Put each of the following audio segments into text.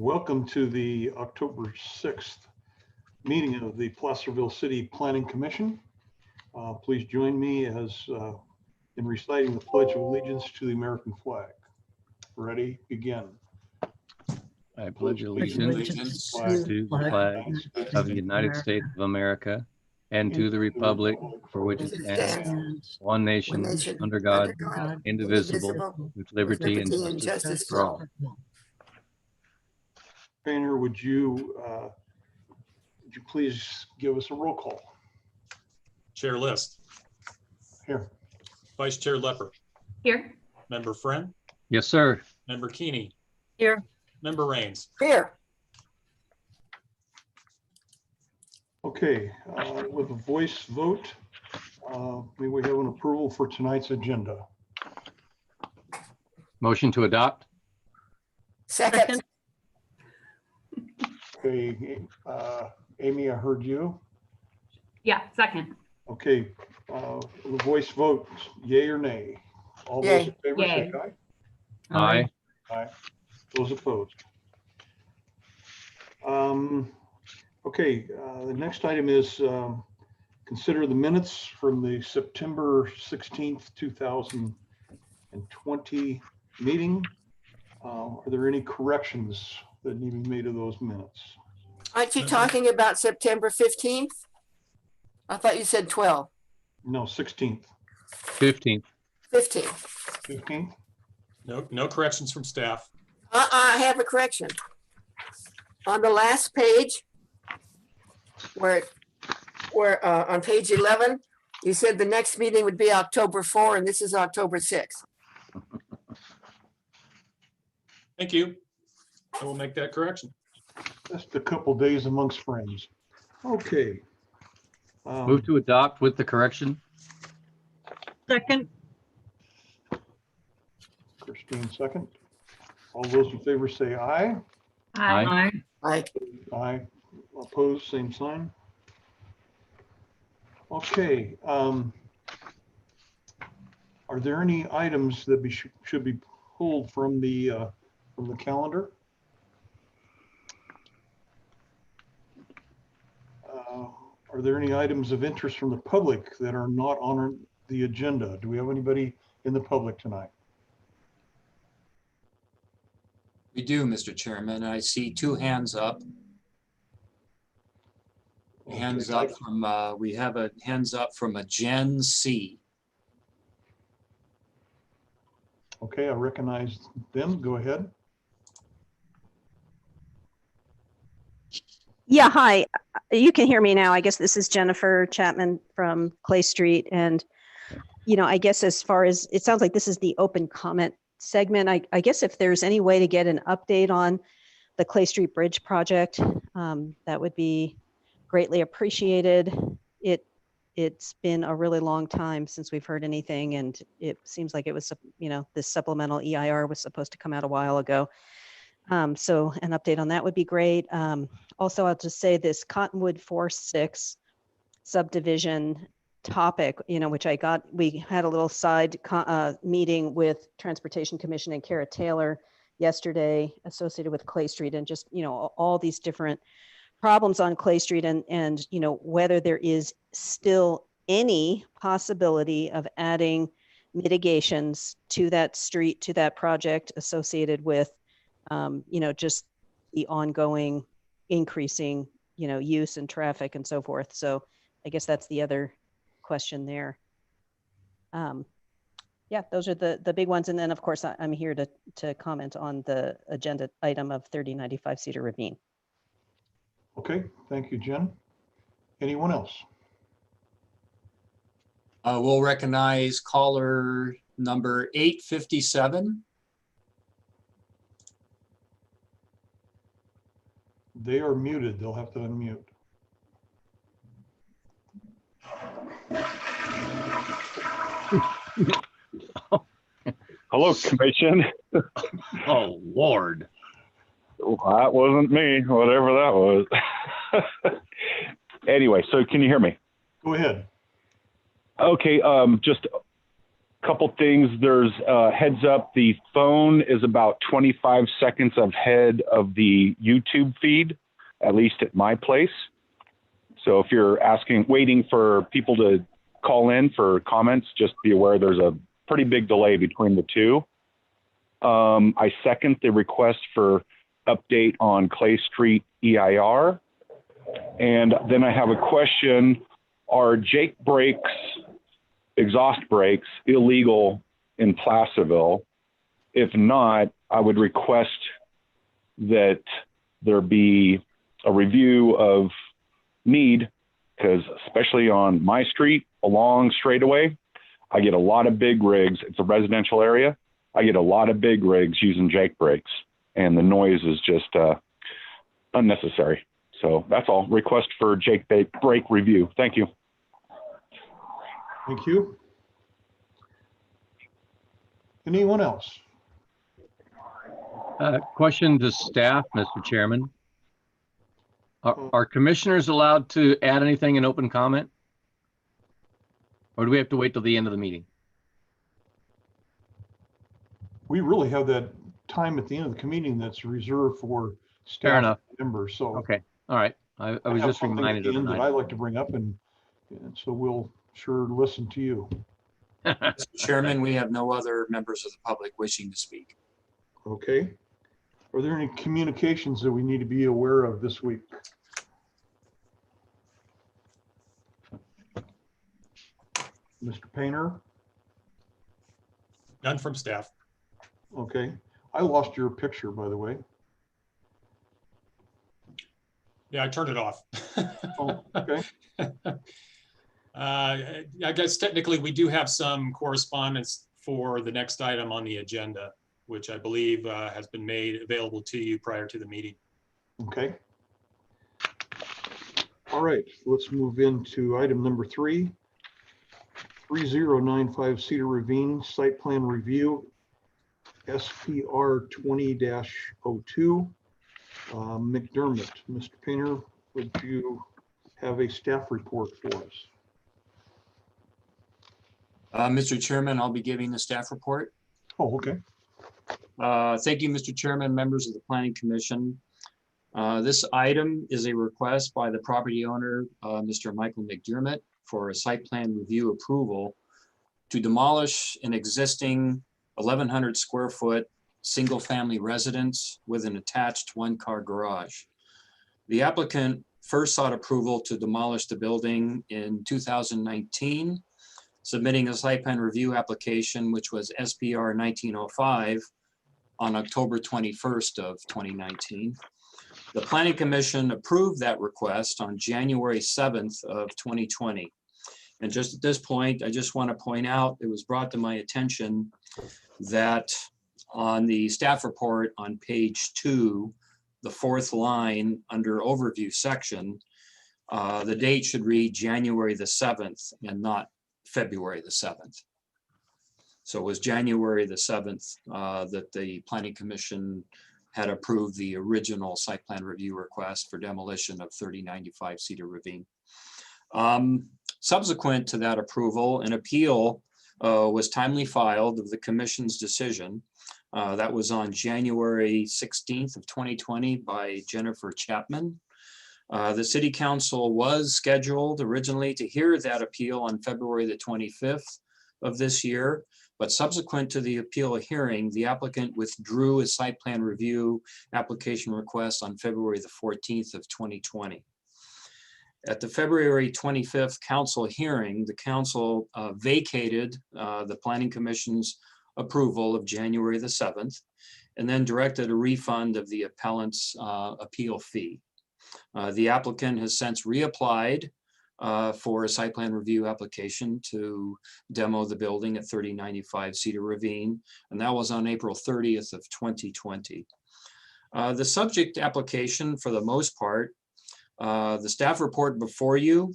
Welcome to the October 6th meeting of the Placerville City Planning Commission. Please join me in reciting the Pledge of Allegiance to the American flag. Ready, begin. I pledge allegiance to the flag of the United States of America and to the republic for which it stands, one nation, under God, indivisible, with liberty and justice for all. Painter, would you please give us a roll call? Chair List. Here. Vice Chair Lepper. Here. Member Friend. Yes, sir. Member Keeney. Here. Member Rains. Here. Okay, with a voice vote, may we have an approval for tonight's agenda? Motion to adopt? Second. Okay, Amy, I heard you. Yeah, second. Okay, the voice vote, yay or nay? All those in favor say aye. Aye. Aye. Those opposed. Okay, the next item is consider the minutes from the September 16th, 2020 meeting. Are there any corrections that need to be made to those minutes? Aren't you talking about September 15th? I thought you said 12. No, 16th. 15th. 15th. 15th? No corrections from staff. I have a correction. On the last page, where on page 11, you said the next meeting would be October 4, and this is October 6. Thank you. I will make that correction. Just a couple days amongst friends. Okay. Move to adopt with the correction? Second. Christine, second. All those in favor say aye. Aye. Aye. Opposed, same sign. Okay. Are there any items that should be pulled from the calendar? Are there any items of interest from the public that are not on the agenda? Do we have anybody in the public tonight? We do, Mr. Chairman. I see two hands up. Hands up from, we have a hands up from a Gen C. Okay, I recognize them. Go ahead. Yeah, hi. You can hear me now. I guess this is Jennifer Chapman from Clay Street. And, I guess as far as, it sounds like this is the open comment segment. I guess if there's any way to get an update on the Clay Street Bridge project, that would be greatly appreciated. It's been a really long time since we've heard anything, and it seems like it was, this supplemental EIR was supposed to come out a while ago. So an update on that would be great. Also, I'll just say this Cottonwood 4-6 subdivision topic, which we had a little side meeting with Transportation Commission and Kara Taylor yesterday associated with Clay Street, and just, all these different problems on Clay Street, and whether there is still any possibility of adding mitigations to that street, to that project associated with just the ongoing increasing, use and traffic and so forth. So I guess that's the other question there. Yeah, those are the big ones. And then of course I'm here to comment on the agenda item of 3095 Cedar Ravine. Okay, thank you, Jen. Anyone else? We'll recognize caller number 857. They are muted. They'll have to unmute. Hello, Commission. Oh, Lord. That wasn't me, whatever that was. Anyway, so can you hear me? Go ahead. Okay, just Couple things. There's heads up. The phone is about 25 seconds ahead of the YouTube feed, at least at my place. So if you're waiting for people to call in for comments, just be aware there's a pretty big delay between the two. I second the request for update on Clay Street EIR. And then I have a question. Are Jake brakes, exhaust brakes, illegal in Placerville? If not, I would request that there be a review of need, because especially on my street along straightaway, I get a lot of big rigs. It's a residential area. I get a lot of big rigs using Jake brakes, and the noise is just unnecessary. So that's all. Request for Jake brake review. Thank you. Thank you. Anyone else? Question to staff, Mr. Chairman. Are commissioners allowed to add anything in open comment? Or do we have to wait till the end of the meeting? We really have that time at the end of the meeting that's reserved for staff Fair enough. members. So Okay, all right. I was have just something at reminded the of the end that night. I like to bring up, and so we'll sure listen to you. Mr. Chairman, we have no other members of the public wishing to speak. Okay. Are there any communications that we need to be aware of this week? Mr. Painter? None from staff. Okay. I lost your picture, by the way. Yeah, I turned it off. Oh, okay. I guess technically we do have some correspondence for the next item on the agenda, which I believe has been made available to you prior to the meeting. Okay. All right, let's move into item number 3. 3095 Cedar Ravine Site Plan Review, SPR 20-02. McDermott. Mr. Painter, would you have a staff report for us? Mr. Chairman, I'll be giving the staff report. Oh, okay. Thank you, Mr. Chairman, members of the Planning Commission. This item is a request by the property owner, Mr. Michael McDermott, for a site plan review approval to demolish an existing 1,100 square foot single family residence with an attached 1-car garage. The applicant first sought approval to demolish the building in 2019, submitting a site plan review application, which was SPR 1905 on October 21st of 2019. The Planning Commission approved that request on January 7th of 2020. And just at this point, I just want to point out, it was brought to my attention that on the staff report on page 2, the 4th line under overview section, the date should read January the 7th and not February the 7th. So it was January the 7th that the Planning Commission had approved the original site plan review request for demolition of 3095 Cedar Ravine. Subsequent to that approval, an appeal was timely filed of the Commission's decision. That was on January 16th of 2020 by Jennifer Chapman. The City Council was scheduled originally to hear that appeal on February the 25th of this year, but subsequent to the appeal hearing, the applicant withdrew his site plan review application request on February the 14th of 2020. At the February 25th council hearing, the council vacated the Planning Commission's approval of January the 7th, and then directed a refund of the appellant's appeal fee. The applicant has since reapplied for a site plan review application to demo the building at 3095 Cedar Ravine, and that was on April 30th of 2020. The subject application, for the most part, the staff report before you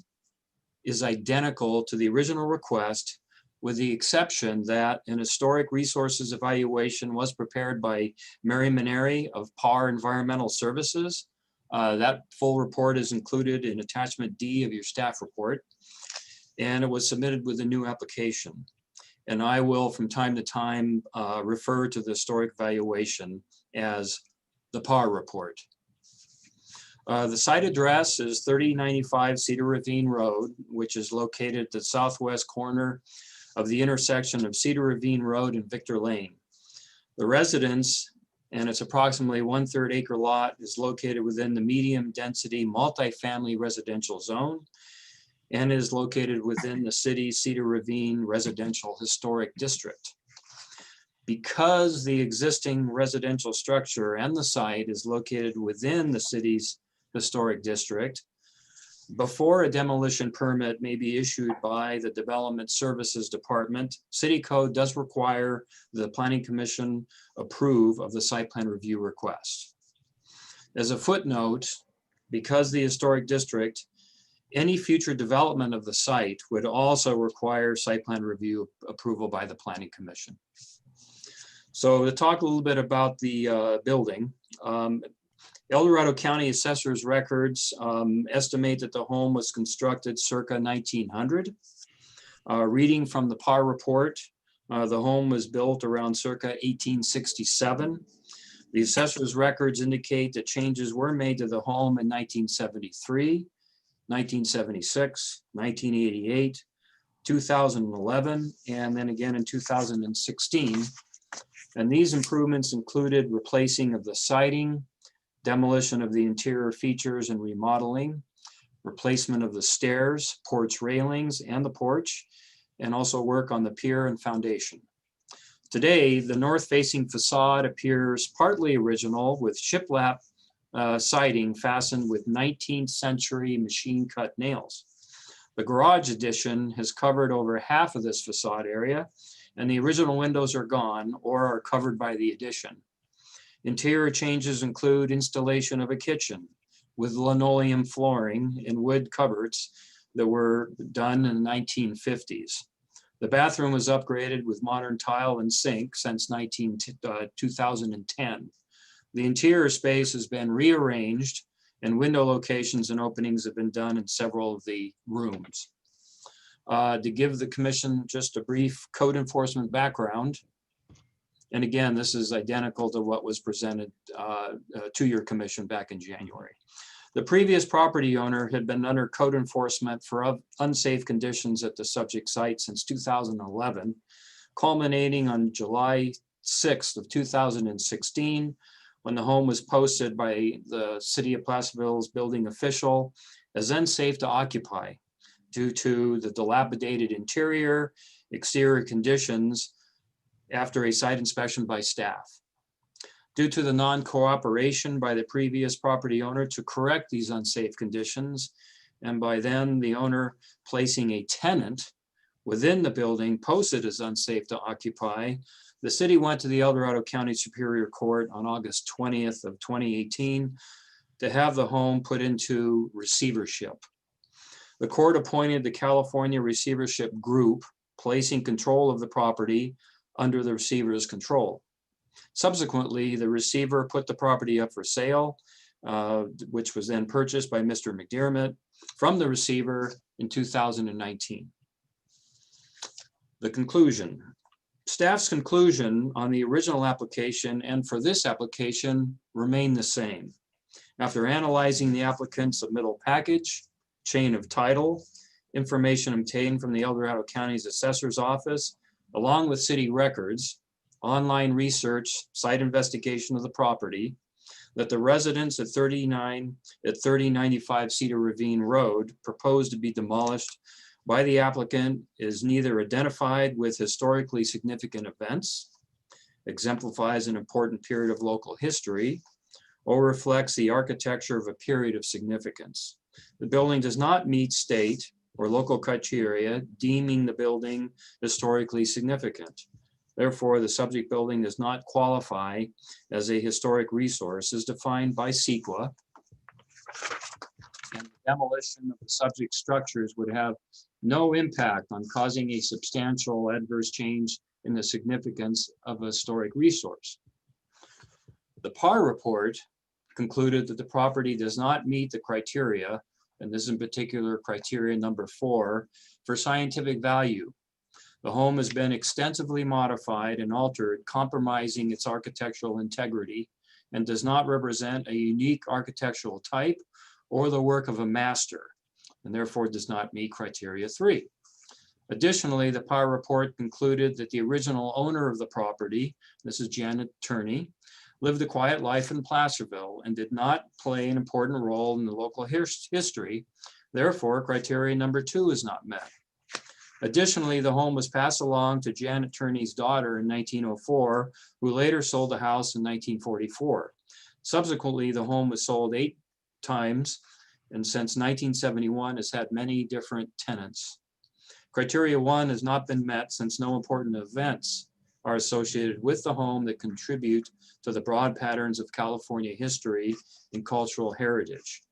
is identical to the original request, with the exception that an historic resources evaluation was prepared by Mary Maneri of PAR Environmental Services. That full report is included in attachment D of your staff report, and it was submitted with a new application. and I will from time to time refer to the historic valuation as the PAR report. The site address is 3095 Cedar Ravine Road, which is located at the southwest corner of the intersection of Cedar Ravine Road and Victor Lane. The residence, and it's approximately 1/3 acre lot, is located within the medium density multifamily residential zone and is located within the city's Cedar Ravine Residential Historic District. Because the existing residential structure and the site is located within the city's historic district, before a demolition permit may be issued by the Development Services Department, City Code does require the Planning Commission approve of the site plan review request. As a footnote, because the historic district, any future development of the site would also require site plan review approval by the Planning Commission. So to talk a little bit about the building, El Dorado County Assessor's records estimate that the home was constructed circa 1900. Reading from the PAR report, the home was built around circa 1867. The assessor's records indicate that changes were made to the home in 1973, 1976, 1988, 2011, and then again in 2016. And these improvements included replacing of the siding, demolition of the interior features and remodeling, replacement of the stairs, porch railings, and the porch, and also work on the pier and foundation. Today, the north-facing facade appears partly original with shiplap siding fastened with 19th century machine-cut nails. The garage addition has covered over half of this facade area, and the original windows are gone or are covered by the addition. Interior changes include installation of a kitchen with linoleum flooring and wood cupboards that were done in the 1950s. The bathroom was upgraded with modern tile and sink since 2010. The interior space has been rearranged and window locations and openings have been done in several of the rooms. To give the commission just a brief code enforcement background, and again, this is identical to what was presented to your commission back in January. The previous property owner had been under code enforcement for unsafe conditions at the subject site since 2011, culminating on July 6th of 2016, when the home was posted by the City of Placerville's building official as unsafe to occupy due to the dilapidated interior, exterior conditions, after a site inspection by staff. Due to the non-cooperation by the previous property owner to correct these unsafe conditions, and by then the owner placing a tenant within the building posted as unsafe to occupy, the city went to the El Dorado County Superior Court on August 20th of 2018 to have the home put into receivership. The court appointed the California Receivership Group, placing control of the property under the receiver's control. Subsequently, the receiver put the property up for sale, which was then purchased by Mr. McDermott from the receiver in 2019. The conclusion. Staff's conclusion on the original application and for this application remain the same. After analyzing the applicant's submittal package, chain of title, information obtained from the El Dorado County's Assessor's Office, along with city records, online research, site investigation of the property, that the residence at 3095 Cedar Ravine Road proposed to be demolished by the applicant is neither identified with historically significant events, exemplifies an important period of local history, or reflects the architecture of a period of significance. The building does not meet state or local criteria deeming the building historically significant. Therefore, the subject building does not qualify as a historic resource as defined by CEQA. And the demolition of the subject structures would have no impact on causing a substantial adverse change in the significance of a historic resource. The PAR report concluded that the property does not meet the criteria, and this in particular criteria number 4, for scientific value. The home has been extensively modified and altered, compromising its architectural integrity, and does not represent a unique architectural type or the work of a master, and therefore does not meet criteria 3. Additionally, the PAR report concluded that the original owner of the property, this is Janet Turney, lived a quiet life in Placerville and did not play an important role in the local history. Therefore, criteria number 2 is not met. Additionally, the home was passed along to Janet Turney's daughter in 1904, who later sold the house in 1944. Subsequently, the home was sold 8 times, and since 1971 has had many different tenants. Criteria 1 has not been met since no important events are associated with the home that contribute to the broad patterns of California history and cultural heritage.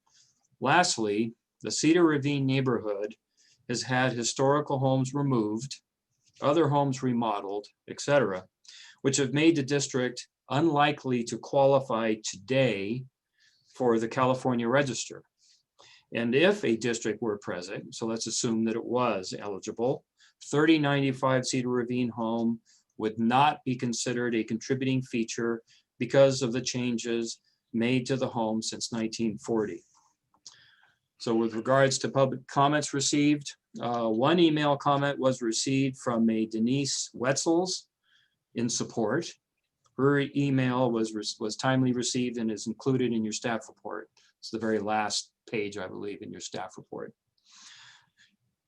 Lastly, the Cedar Ravine neighborhood has had historical homes removed, other homes remodeled, etc., which have made the district unlikely to qualify today for the California Register. And if a district were present, so let's assume that it was eligible, 3095 Cedar Ravine home would not be considered a contributing feature because of the changes made to the home since 1940. So with regards to public comments received, one email comment was received from a Denise Wetzels in support. Her email was timely received and is included in your staff report. It's the very last page, I believe, in your staff report.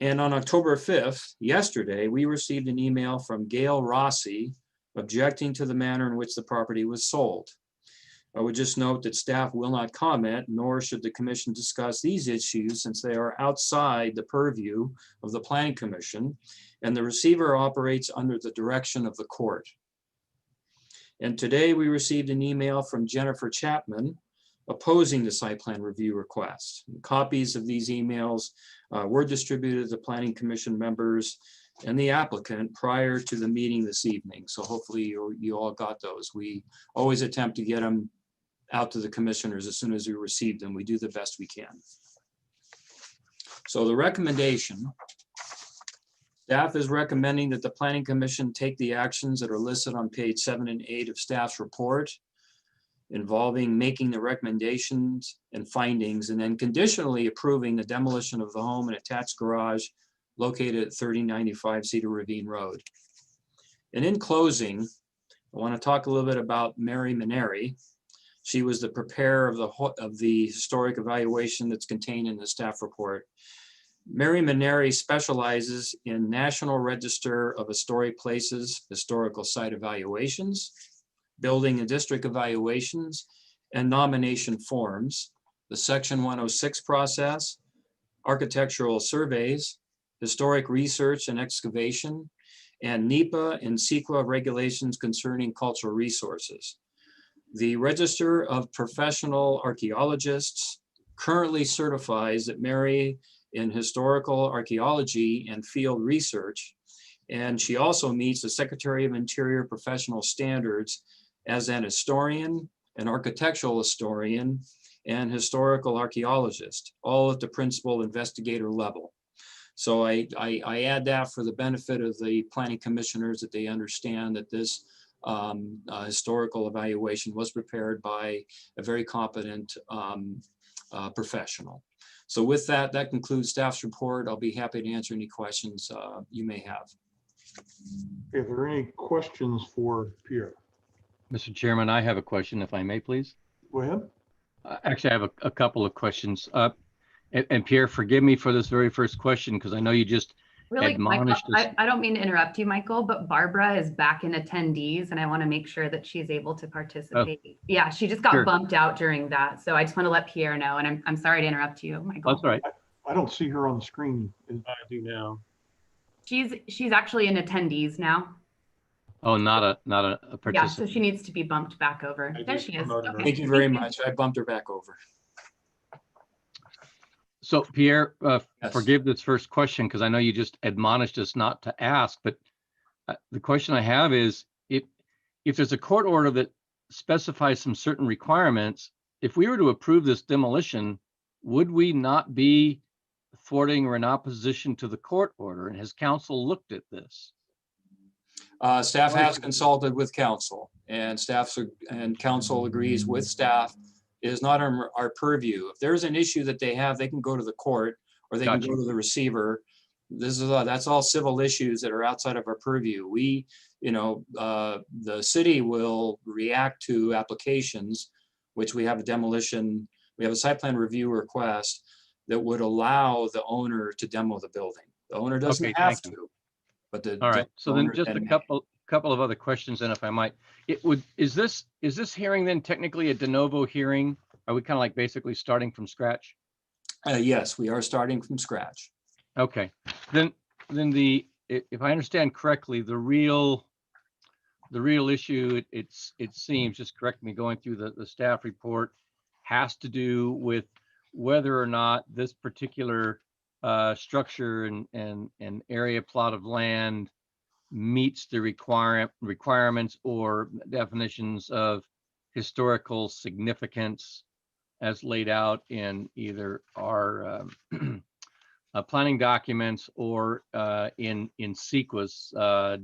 And on October 5th, yesterday, we received an email from Gail Rossi objecting to the manner in which the property was sold. I would just note that staff will not comment, nor should the commission discuss these issues since they are outside the purview of the Planning Commission, and the receiver operates under the direction of the court. And today we received an email from Jennifer Chapman opposing the site plan review request. Copies of these emails were distributed to the Planning Commission members and the applicant prior to the meeting this evening. So hopefully you all got those. We always attempt to get them out to the commissioners as soon as we receive them. We do the best we can. So the recommendation, staff is recommending that the Planning Commission take the actions that are listed on page 7 and 8 of staff's report, involving making the recommendations and findings, and then conditionally approving the demolition of the home and attached garage located at 3095 Cedar Ravine Road. And in closing, I want to talk a little bit about Mary Maneri. She was the preparer of the historic evaluation that's contained in the staff report. Mary Maneri specializes in National Register of Historic Places, historical site evaluations, building and district evaluations, and nomination forms, the Section 106 process, architectural surveys, historic research and excavation, and NEPA and CEQA regulations concerning cultural resources. The Register of Professional Archaeologists currently certifies that Mary in historical archaeology and field research, and she also meets the Secretary of Interior professional standards as an historian, an architectural historian, and historical archaeologist, all at the principal investigator level. So I add that for the benefit of the planning commissioners, that they understand that this historical evaluation was prepared by a very competent professional. So with that, that concludes staff's report. I'll be happy to answer any questions you may have. Are there any questions for Pierre? Mr. Chairman, I have a question, if I may, please. Go ahead. Actually, I have a couple of questions. And Pierre, forgive me for this very first question, because I know you just Really, Michael, admonished us. I don't mean to interrupt you, Michael, but Barbara is back in attendees and I want to make sure that she's able to participate. Yeah, she just got Sure. bumped out during that. So I just want to let Pierre know, and I'm sorry to interrupt you, Michael. That's all right. I don't see her on the screen. I do now. She's actually in attendees now. Oh, not a Yeah, so participant. she needs to be bumped back over. I There just she is. promoted her. Okay. Thank you very much. I bumped her back over. So Pierre, Yes. forgive this first question, because I know you just admonished us not to ask, but the question I have is, if there's a court order that specifies some certain requirements, if we were to approve this demolition, would we not be thwarting or in opposition to the court order? And has council looked at this? Staff has consulted with council, and council agrees with staff. It is not our purview. If there's an issue that they have, they can go to the court or they can go to the receiver. That's all civil issues that are outside of our purview. The city will react to applications, which we have a demolition, we have a site plan review request that would allow the owner to demo the building. The owner doesn't have to, but all right. So then just a couple of other questions, then, if I might. Is this hearing then technically a de novo hearing? Are we kind of like basically starting from scratch? Yes, we are starting from scratch. Okay, then if I understand correctly, the real issue, it seems, just correct me, going through the staff report, has to do with whether or not this particular structure and area plot of land meets the requirements or definitions of historical significance as laid out in either our planning documents or in CEQA's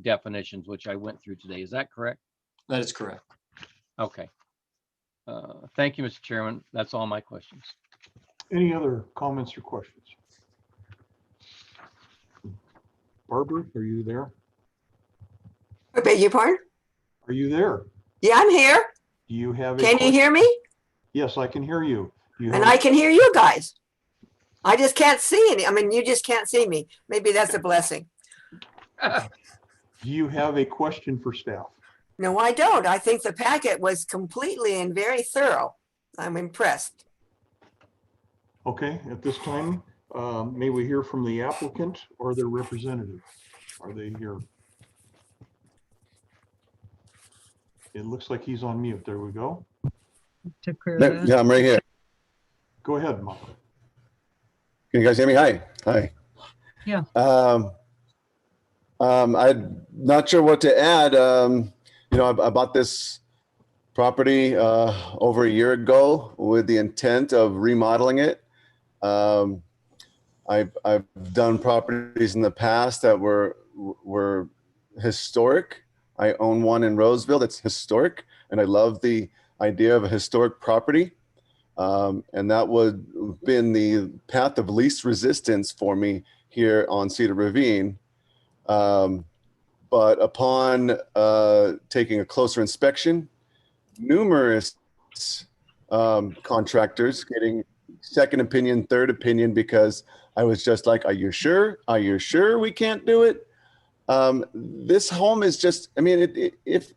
definitions, which I went through today. Is that correct? That is correct. Okay. Thank you, Mr. Chairman. That's all my questions. Any other comments or questions? Barbara, are you there? I beg your pardon? Are you there? Yeah, I'm here. Do you have a Can you question? hear me? Yes, I can hear you. And I can hear you guys. I just can't see any. I mean, you just can't see me. Maybe that's a blessing. Do you have a question for staff? No, I don't. I think the packet was completely and very thorough. I'm impressed. Okay, at this time, may we hear from the applicant or their representative? Are they here? It looks like he's on mute. There we go. Yeah, I'm right here. Go ahead, Mark. Can you guys hear me? Hi. Hi. Yeah. I'm not sure what to add. I bought this property over a year ago with the intent of remodeling it. I've done properties in the past that were historic. I own one in Roseville that's historic, and I love the idea of a historic property. And that would have been the path of least resistance for me here on Cedar Ravine. But upon taking a closer inspection, numerous contractors getting second opinion, third opinion, because I was just like, are you sure? Are you sure we can't do it? This home is just, I mean, if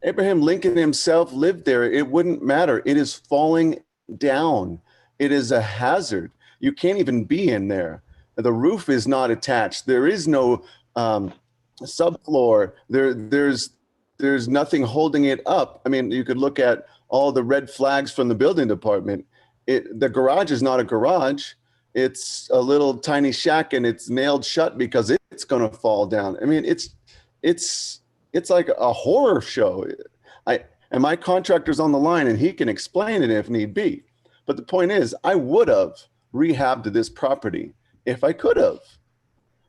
Abraham Lincoln himself lived there, it wouldn't matter. It is falling down. It is a hazard. You can't even be in there. The roof is not attached. There is no subfloor. There's nothing holding it up. I mean, you could look at all the red flags from the building department. The garage is not a garage. It's a little tiny shack, and it's nailed shut because it's going to fall down. I mean, it's like a horror show. And my contractor's on the line, and he can explain it if need be. But the point is, I would have rehabbed this property if I could have,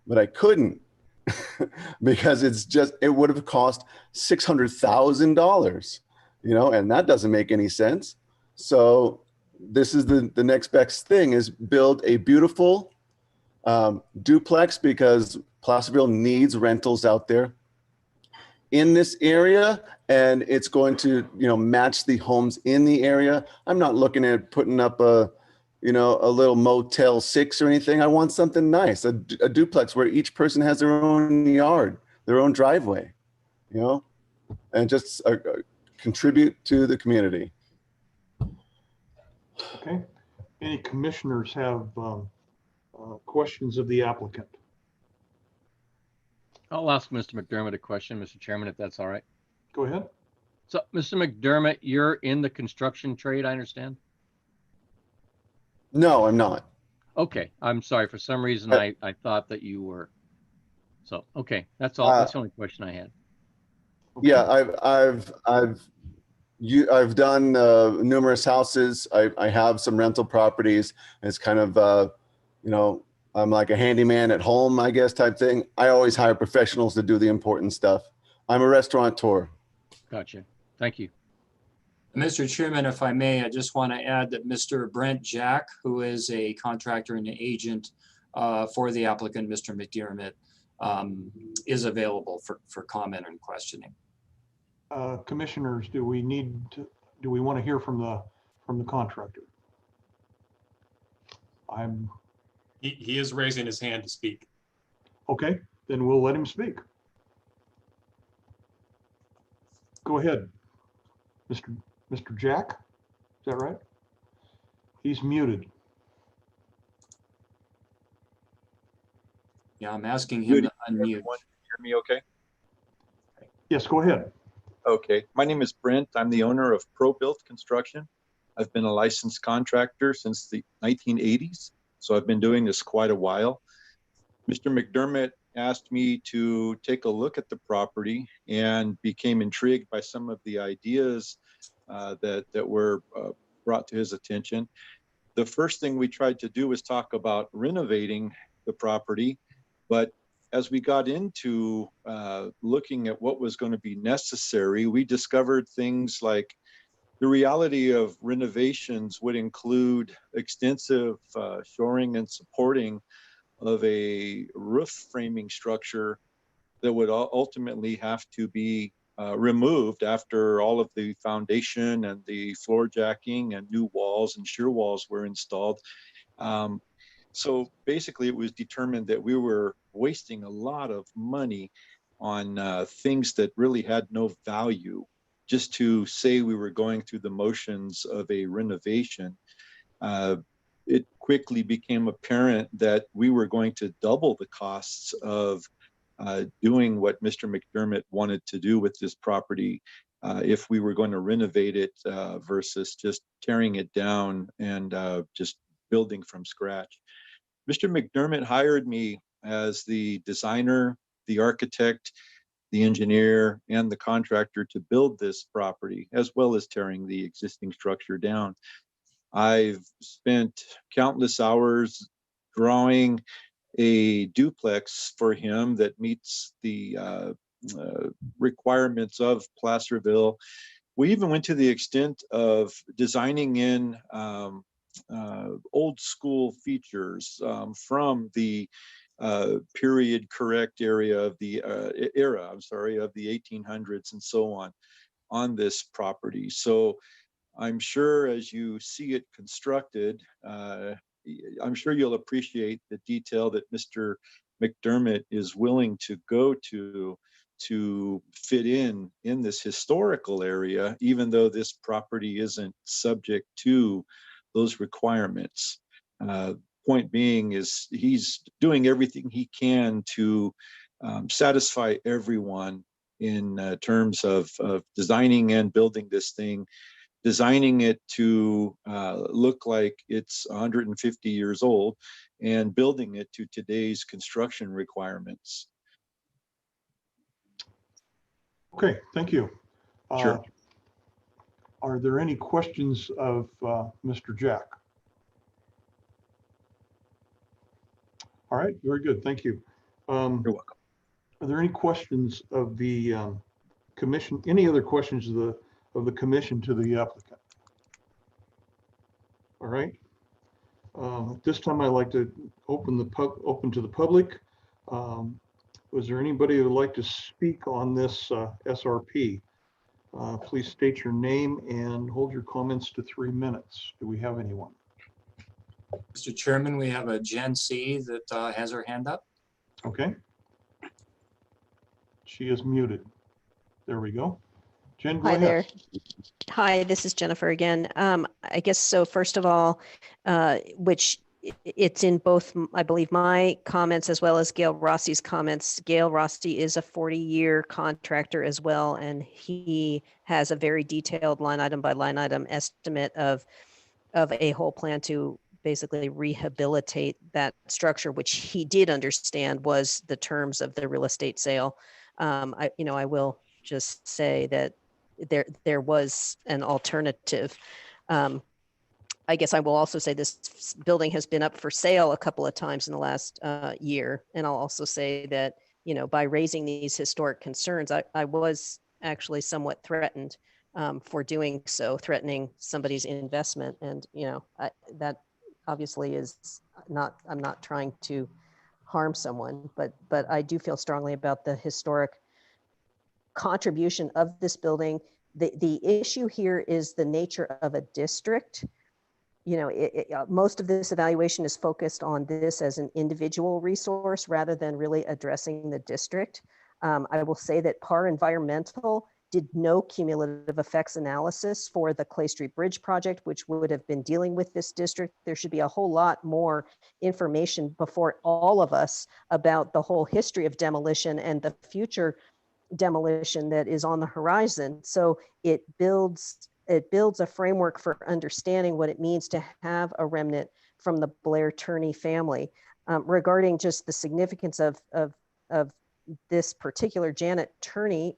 but I couldn't because it would have cost $600,000, and that doesn't make any sense. So this is the next best thing, is build a beautiful duplex, because Placerville needs rentals out there in this area, and it's going to match the homes in the area. I'm not looking at putting up a little Motel 6 or anything. I want something nice, a duplex where each person has their own yard, their own driveway, and just contribute to the community. Okay. Any commissioners have questions of the applicant? I'll ask Mr. McDermott a question, Mr. Chairman, if that's all right. Go ahead. So, Mr. McDermott, you're in the construction trade, I understand? No, I'm not. Okay, I'm sorry. For some reason, I thought that you were. So, okay, that's all. That's the only question I had. Okay. Yeah, I've done numerous houses. I have some rental properties. It's kind of I'm like a handyman at home, I guess, type thing. I always hire professionals to do the important stuff. I'm a restaurateur. Gotcha. Thank you. Mr. Chairman, if I may, I just want to add that Mr. Brent Jack, who is a contractor and an agent for the applicant, Mr. McDermott, is available for comment and questioning. Commissioners, do we want to hear from the contractor? He is raising his hand to speak. Okay, then we'll let him speak. Go ahead, Mr. Jack. Is that right? He's muted. Yeah, I'm asking him to unmute. Hear me okay? Yes, go ahead. Okay, my name is Brent. I'm the owner of ProBuilt Construction. I've been a licensed contractor since the 1980s, so I've been doing this quite a while. Mr. McDermott asked me to take a look at the property and became intrigued by some of the ideas that were brought to his attention. The first thing we tried to do was talk about renovating the property, but as we got into looking at what was going to be necessary, we discovered things like the reality of renovations would include extensive shoring and supporting of a roof framing structure that would ultimately have to be removed after all of the foundation and the floor jacking and new walls and shear walls were installed. So basically it was determined that we were wasting a lot of money on things that really had no value just to say we were going through the motions of a renovation. It quickly became apparent that we were going to double the costs of doing what Mr. McDermott wanted to do with this property if we were going to renovate it versus just tearing it down and just building from scratch. Mr. McDermott hired me as the designer, the architect, the engineer, and the contractor to build this property, as well as tearing the existing structure down. I've spent countless hours drawing a duplex for him that meets the requirements of Placerville. We even went to the extent of designing in old school features from the period correct area of the era, I'm sorry, of the 1800s and so on this property. So I'm sure as you see it constructed, I'm sure you'll appreciate the detail that Mr. McDermott is willing to go to fit in this historical area, even though this property isn't subject to those requirements. Point being is he's doing everything he can to satisfy everyone in terms of designing and building this thing, designing it to look like it's 150 years old and building it to today's construction requirements. Okay, thank you. Sure. Are there any questions of Mr. Jack? All right, very good, thank you. You're welcome. Are there any questions of the commission? Any other questions of the commission to the applicant? All right. At this time, I'd like to open to the public. Was there anybody who would like to speak on this SRP? Please state your name and hold your comments to 3 minutes. Do we have anyone? Mr. Chairman, we have a Jen C. that has her hand up. Okay. She is muted. There we go. Jen, go Hi ahead. there. Hi, this is Jennifer again. I guess so. First of all, which it's in both, I believe, my comments as well as Gail Rossi's comments. Gail Rossi is a 40-year contractor as well, and he has a very detailed line item by line item estimate of a whole plan to basically rehabilitate that structure, which he did understand was the terms of the real estate sale. I will just say that there was an alternative. I guess I will also say this building has been up for sale a couple of times in the last year. And I'll also say that, you know, by raising these historic concerns, I was actually somewhat threatened for doing so, threatening somebody's investment. And, you know, that obviously is not, I'm not trying to harm someone, but I do feel strongly about the historic contribution of this building. The issue here is the nature of a district. You know, most of this evaluation is focused on this as an individual resource rather than really addressing the district. I will say that PAR Environmental did no cumulative effects analysis for the Clay Street Bridge project, which would have been dealing with this district. There should be a whole lot more information before all of us about the whole history of demolition and the future demolition that is on the horizon. So it builds a framework for understanding what it means to have a remnant from the Blair Turney family. Regarding just the significance of this particular Janet Turney,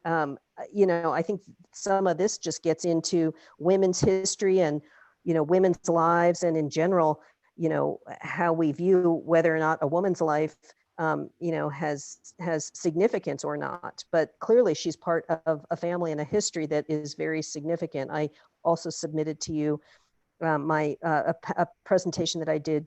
you know, I think some of this just gets into women's history and, you know, women's lives, and in general, you know, how we view whether or not a woman's life you know, has significance or not. But clearly she's part of a family and a history that is very significant. I also submitted to you a presentation that I did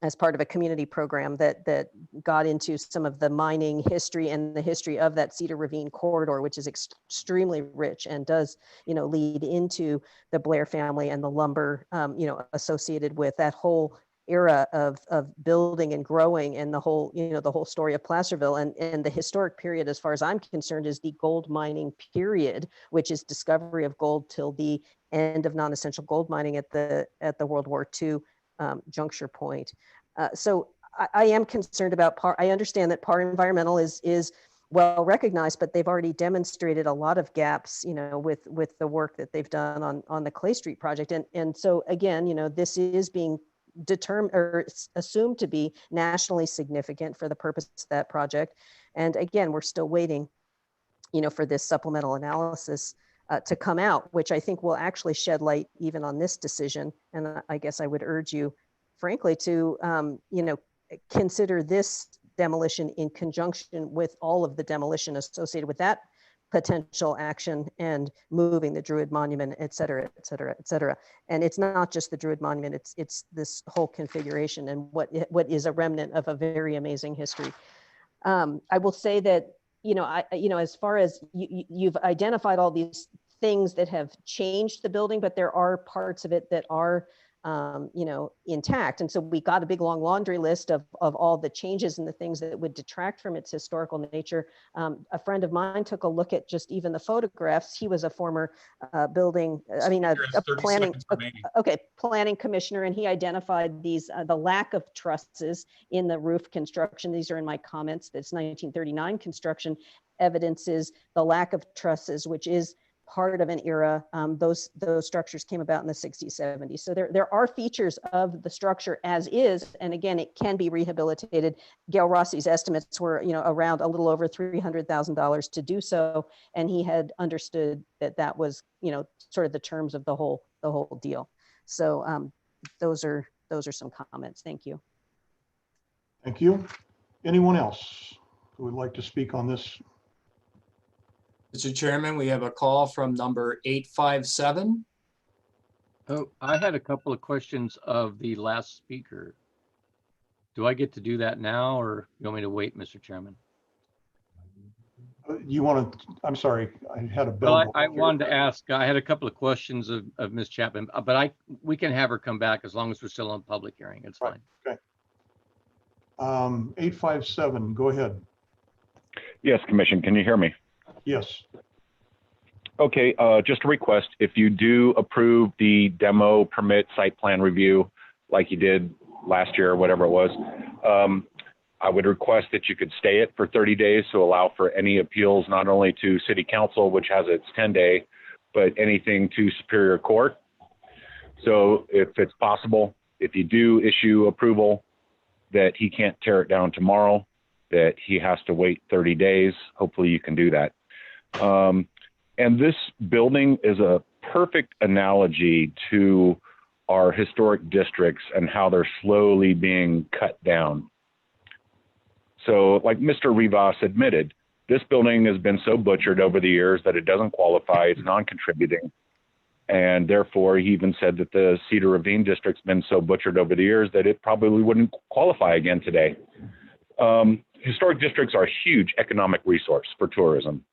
as part of a community program that got into some of the mining history and the history of that Cedar Ravine corridor, which is extremely rich and does, you know, lead into the Blair family and the lumber, you know, associated with that whole era of building and growing, and the whole, you know, the whole story of Placerville. And the historic period, as far as I'm concerned, is the gold mining period, which is discovery of gold till the end of non-essential gold mining at the World War II juncture point. So I am concerned about PAR. I understand that PAR Environmental is well recognized, but they've already demonstrated a lot of gaps, you know, with the work that they've done on the Clay Street project. And so again, you know, this is being determined or assumed to be nationally significant for the purpose of that project. And again, we're still waiting, you know, for this supplemental analysis to come out, which I think will actually shed light even on this decision. And I guess I would urge you, frankly, to, you know, consider this demolition in conjunction with all of the demolition associated with that potential action and moving the Druid Monument, et cetera, et cetera, et cetera. And it's not just the Druid Monument, it's this whole configuration and what is a remnant of a very amazing history. I will say that, you know, as far as you've identified all these things that have changed the building, but there are parts of it that are, you know, intact. And so we got a big long laundry list of all the changes and the things that would detract from its historical nature. A friend of mine took a look at just even the photographs. He was a former planning commissioner, and he identified these, the lack of trusses in the roof construction. These are in my comments. That's 1939 construction evidences the lack of trusses, which is part of an era. Those structures came about in the 60s, 70s. So there are features of the structure as is, and again, it can be rehabilitated. Gail Rossi's estimates were, you know, around a little over $300,000 to do so, and he had understood that was, you know, sort of the terms of the whole deal. So those are some comments. Thank you. Thank you. Anyone else who would like to speak on this? Mr. Chairman, we have a call from number 857. Oh, I had a couple of questions of the last speaker. Do I get to do that now, or you want me to wait, Mr. Chairman? You want to, I'm sorry, I had a bell. Well, I wanted to ask, I had a couple of questions of Ms. Chapman, but we can have her come back as long as we're still on public hearing. It's fine. Okay. 857, go ahead. Yes, Commission, can you hear me? Yes. Okay, just a request, if you do approve the demo permit site plan review, like you did last year or whatever it was, I would request that you could stay it for 30 days to allow for any appeals, not only to City Council, which has its 10-day, but anything to Superior Court. So if it's possible, if you do issue approval that he can't tear it down tomorrow, that he has to wait 30 days, hopefully you can do that. And this building is a perfect analogy to our historic districts and how they're slowly being cut down. So like Mr. Rivas admitted, this building has been so butchered over the years that it doesn't qualify, it's non-contributing. And therefore, he even said that the Cedar Ravine district's been so butchered over the years that it probably wouldn't qualify again today. Historic districts are a huge economic resource for tourism.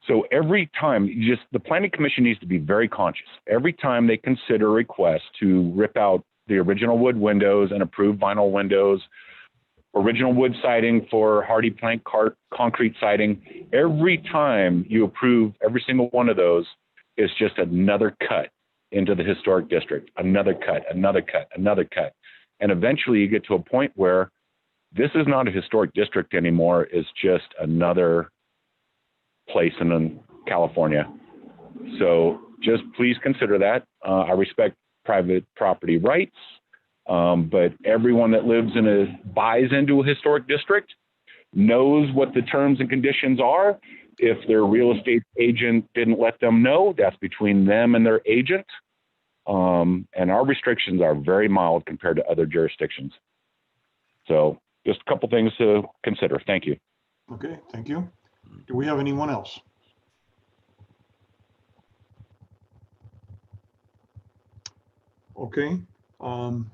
So every time, the Planning Commission needs to be very conscious. Every time they consider requests to rip out the original wood windows and approve vinyl windows, original wood siding for hardy plank concrete siding, every time you approve every single one of those, it's just another cut into the historic district, another cut, another cut, another cut. And eventually you get to a point where this is not a historic district anymore. It's just another place in California. So just please consider that. I respect private property rights, but everyone that buys into a historic district knows what the terms and conditions are. If their real estate agent didn't let them know, that's between them and their agent. And our restrictions are very mild compared to other jurisdictions. So just a couple things to consider. Thank you. Okay, thank you. Do we have anyone else? Okay. I'm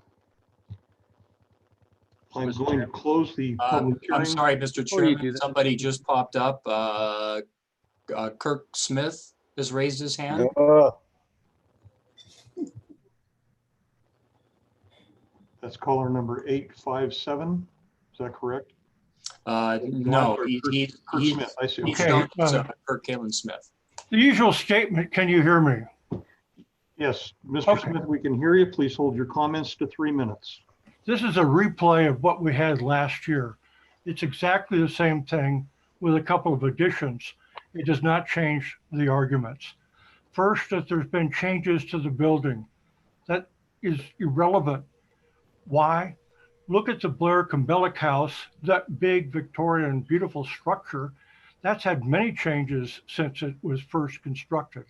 going to close the public hearing. I'm sorry, Mr. Chairman, somebody just popped up. Kirk Smith has raised his hand. That's caller number 857. Is that correct? No, he's Kirk Smith. I see. okay. Kirk Kalen Smith. The usual statement, can you hear me? Yes, Mr. Smith, we can hear you. Please hold your comments to 3 minutes. This is a replay of what we had last year. It's exactly the same thing with a couple of additions. It does not change the arguments. First, that there's been changes to the building. That is irrelevant. Why? Look at the Blair Kumbelic House, that big Victorian beautiful structure. That's had many changes since it was first constructed.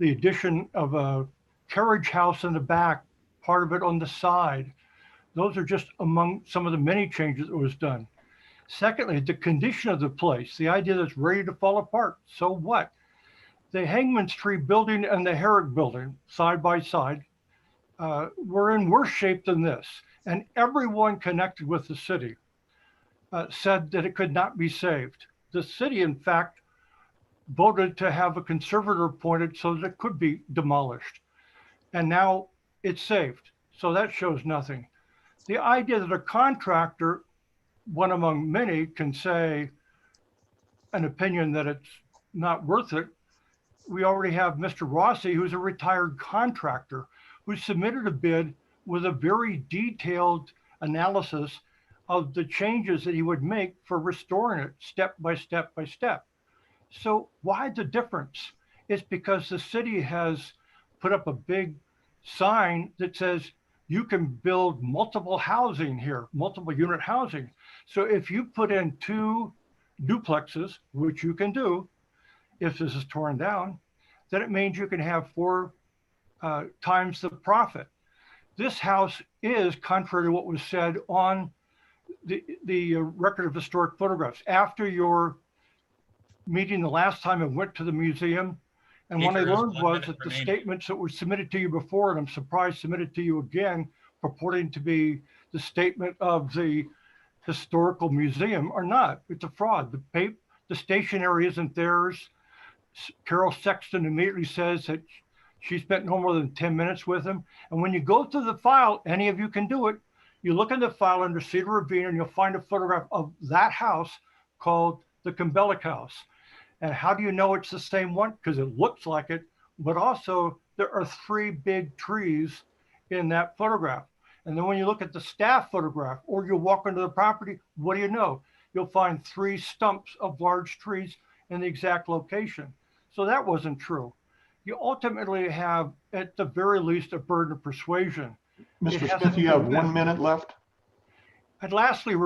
The addition of a carriage house in the back, part of it on the side, those are just among some of the many changes that was done. Secondly, the condition of the place, the idea that it's ready to fall apart. So what? The Hangman's Tree building and the Herrick building, side by side, were in worse shape than this. And everyone connected with the city said that it could not be saved. The city, in fact, voted to have a conservator appointed so that it could be demolished. And now it's saved. So that shows nothing. The idea that a contractor, one among many, can say an opinion that it's not worth it. We already have Mr. Rossi, who's a retired contractor, who submitted a bid with a very detailed analysis of the changes that he would make for restoring it step by step by step. So why the difference? It's because the city has put up a big sign that says you can build multiple housing here, multiple unit housing. So if you put in 2 duplexes, which you can do if this is torn down, then it means you can have 4 times the profit. This house is contrary to what was said on the record of historic photographs. After your meeting the last time, I went to the museum, and what I learned was that the statements that were submitted to you before, and I'm surprised submitted to you again, purporting to be the statement of the historical museum, are not. It's a fraud. The stationery isn't theirs. Carol Sexton immediately says that she spent no more than 10 minutes with him. And when you go through the file, any of you can do it. You look in the file under Cedar Ravine and you'll find a photograph of that house called the Kumbelic House. And how do you know it's the same one? Because it looks like it, but also there are 3 big trees in that photograph. And then when you look at the staff photograph, or you walk into the property, what do you know? You'll find 3 stumps of large trees in the exact location. So that wasn't true. You ultimately have, at the very least, a burden of persuasion. Mr. Smith, you have 1 minute left. And lastly,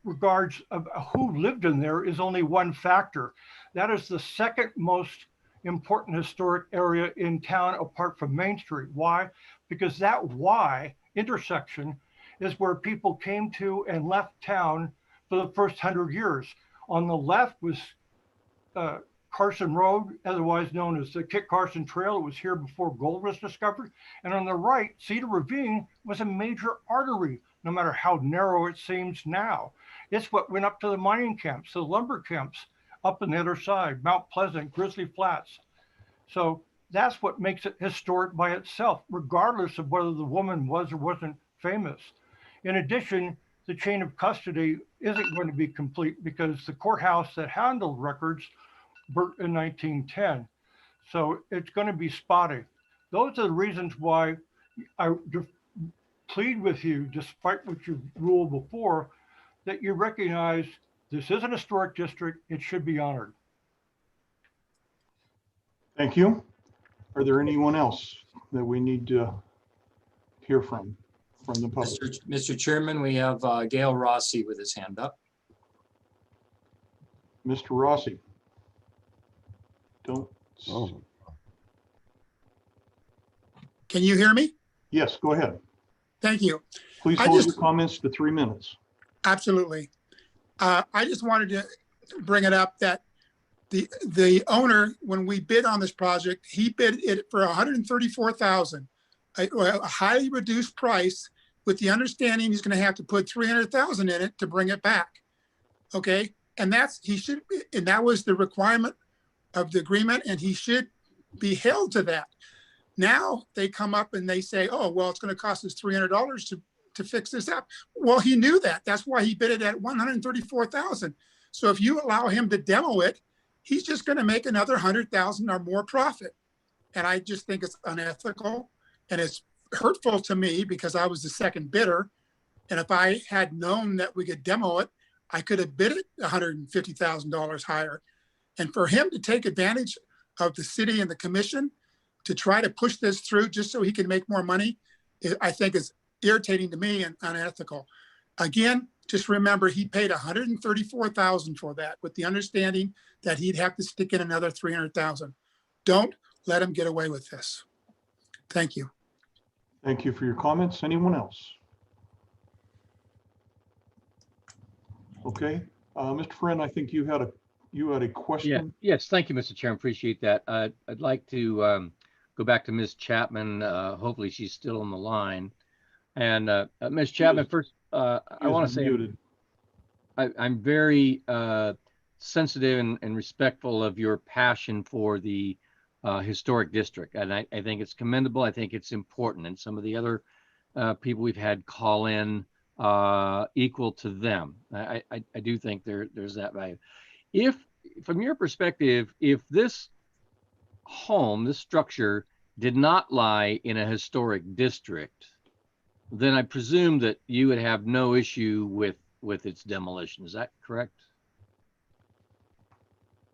regards of who lived in there is only one factor. That is the second most important historic area in town apart from Main Street. Why? because that Y intersection is where people came to and left town for the first 100 years. On the left was Carson Road, otherwise known as the Kit Carson Trail. It was here before gold was discovered. And on the right, Cedar Ravine was a major artery, no matter how narrow it seems now. It's what went up to the mining camps, the lumber camps up on the other side, Mount Pleasant, Grizzly Flats. So that's what makes it historic by itself, regardless of whether the woman was or wasn't famous. In addition, the chain of custody isn't going to be complete because the courthouse that handled records burnt in 1910. So it's going to be spotty. Those are the reasons why I plead with you, despite what you ruled before, that you recognize this is an historic district. It should be honored. Thank you. Are there anyone else that we need to hear from the public? Mr. Chairman, we have Gail Rossi with his hand up. Mr. Rossi. Don't. Oh, Can you hear me? Yes, go ahead. Thank you. Please I hold just- your comments to 3 minutes. Absolutely. I just wanted to bring it up that the owner, when we bid on this project, he bid it for $134,000, a highly reduced price, with the understanding he's going to have to put $300,000 in it to bring it back. Okay, and that was the requirement of the agreement, and he should be held to that. Now they come up and they say, oh, well, it's going to cost us $300 to fix this up. Well, he knew that. That's why he bid it at $134,000. So if you allow him to demo it, he's just going to make another $100,000 or more profit. And I just think it's unethical, and it's hurtful to me because I was the second bidder. And if I had known that we could demo it, I could have bid it $150,000 higher. And for him to take advantage of the city and the commission to try to push this through just so he can make more money, I think is irritating to me and unethical. Again, just remember he paid $134,000 for that, with the understanding that he'd have to stick in another $300,000. Don't let him get away with this. Thank you. Thank you for your comments. Anyone else? Okay, Mr. Friend, I think you had a question. Yes, thank you, Mr. Chairman. Appreciate that. I'd like to go back to Ms. Chapman. Hopefully she's still on the line. And Ms. Chapman, first, I want to say I'm very sensitive and respectful of your passion for the historic district. And I think it's commendable. I think it's important. And some of the other people we've had call in equal to them. I do think there's that value. If, from your perspective, if this home, this structure did not lie in a historic district, then I presume that you would have no issue with its demolition. Is that correct?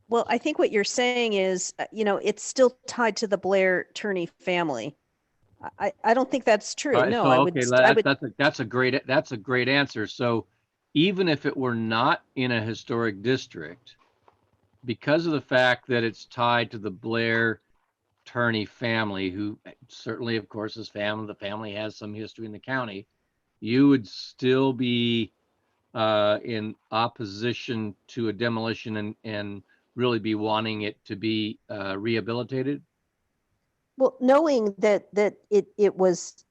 Well, I think what you're saying is, it's still tied to the Blair Turney family. I don't think that's true. No, that's a great answer. So even if it were not in a historic district, because of the fact that it's tied to the Blair Turney family, who certainly, of course, the family has some history in the county, you would still be in opposition to a demolition and really be wanting it to be rehabilitated? Well, knowing that it was,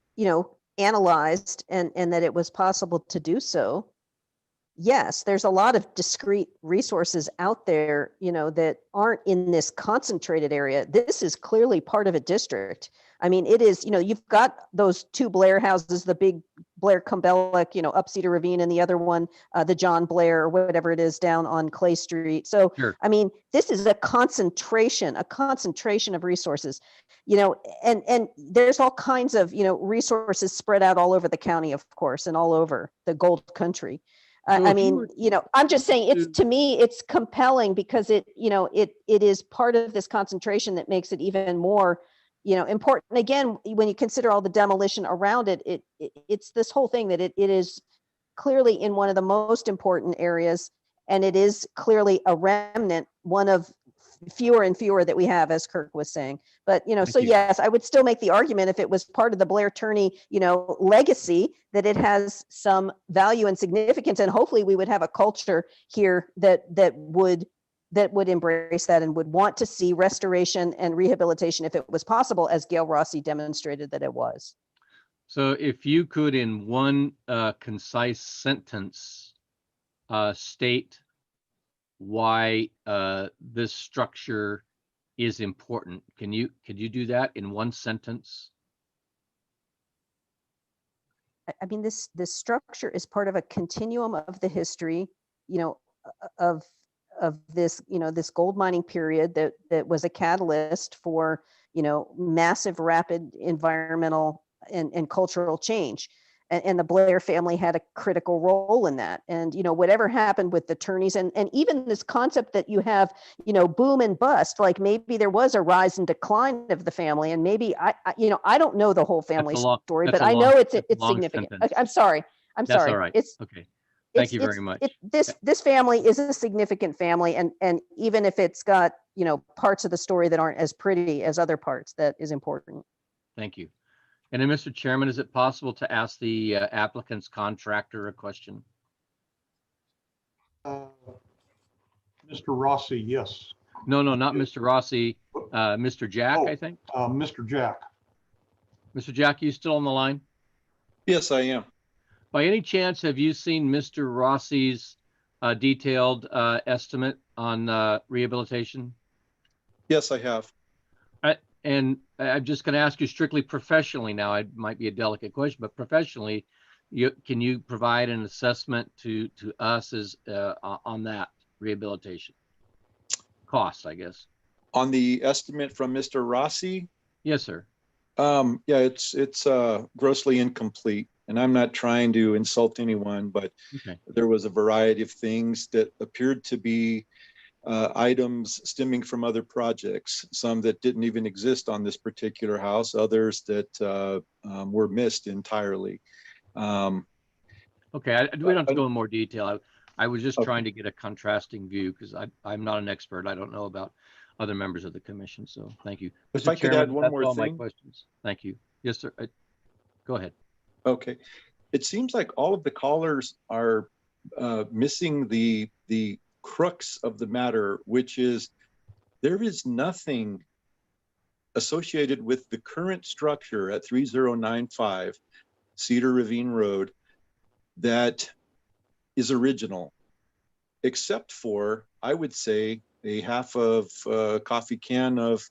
analyzed and that it was possible to do so, yes, there's a lot of discrete resources out there, that aren't in this concentrated area. This is clearly part of a district. I mean, it is, you've got those two Blair houses, the big Blair Cumbellic, up Cedar Ravine, and the other one, the John Blair or whatever it is down on Clay Street. So, sure. I mean, this is a concentration of resources, and there's all kinds of, resources spread out all over the county, of course, and all over the gold country. So I mean, I'm just saying to me, it's compelling because it is part of this concentration that makes it even more, important. Again, when you consider all the demolition around it, it's this whole thing that it is clearly in one of the most important areas, and it is clearly a remnant, one of fewer and fewer that we have, as Kirk was saying. But, you know, Thank so you. yes, I would still make the argument if it was part of the Blair Turney, you know, legacy, that it has some value and significance. And hopefully we would have a culture here that would embrace that and would want to see restoration and rehabilitation if it was possible, as Gail Rossi demonstrated that it was. So if you could, in one concise sentence, state why this structure is important, could you do that in one sentence? I mean, this structure is part of a continuum of the history, you know, of this, you know, this gold mining period that was a catalyst for, you know, massive, rapid environmental and cultural change. And the Blair family had a critical role in that. And, you know, whatever happened with the Turneys and even this concept that you have, you know, boom and bust, like maybe there was a rise and decline of the family. And maybe you know, I don't know the whole family story, but I know it's significant. Sentence. I'm sorry. That's all right. It's okay. Thank you very much. This family is a significant family. And even if it's got, you know, parts of the story that aren't as pretty as other parts, that is important. Thank you. And then, Mr. Chairman, is it possible to ask the applicant's contractor a question? Mr. Rossi, yes. No, not Mr. Rossi. Mr. Jack, I think. Mr. Jack. Mr. Jack, you still on the line? Yes, I am. By any chance, have you seen Mr. Rossi's detailed estimate on rehabilitation? Yes, I have. And I'm just going to ask you strictly professionally now. It might be a delicate question, but professionally, can you provide an assessment to us as on that rehabilitation cost, I guess? On the estimate from Mr. Rossi? Yes, sir. Yeah, it's grossly incomplete, and I'm not trying to insult anyone, but okay. There was a variety of things that appeared to be items stemming from other projects, some that didn't even exist on this particular house, others that were missed entirely. Okay, we don't have to go in more detail. I was just trying to get a contrasting view because I'm not an expert. I don't know about other members of the commission, so thank you. If Mr. I could Chairman, add one that's more all thing. my questions. Thank you. Yes, sir. Go ahead. Okay. It seems like all of the callers are missing the crux of the matter, which is there is nothing associated with the current structure at 3095 Cedar Ravine Road that is original, except for, I would say, a half of coffee can of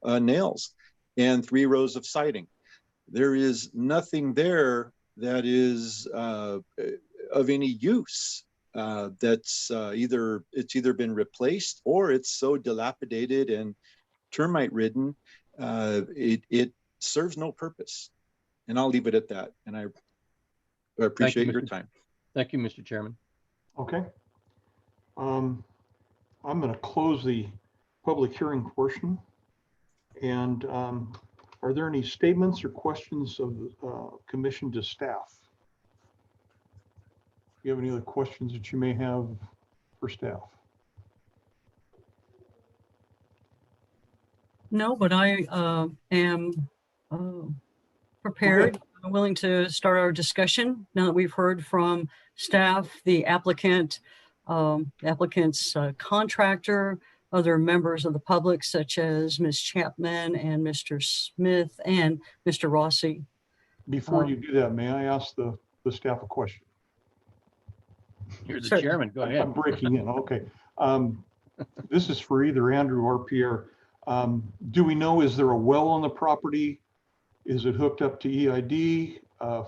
nails and 3 rows of siding. There is nothing there that is of any use. That's either been replaced or it's so dilapidated and termite ridden, it serves no purpose. And I'll leave it at that. And I appreciate your time. Thank you, Mr. Chairman. Okay. I'm going to close the public hearing portion. And are there any statements or questions of the commission to staff? Do you have any other questions that you may have for staff? No, but I am prepared, willing to start our discussion now that we've heard from staff, the applicant, applicant's contractor, other members of the public such as Ms. Chapman and Mr. Smith and Mr. Rossi. Before you do that, may I ask the staff a question? You're the chairman. Go ahead. I'm breaking in. Okay. This is for either Andrew or Pierre. Do we know, is there a well on the property? Is it hooked up to EID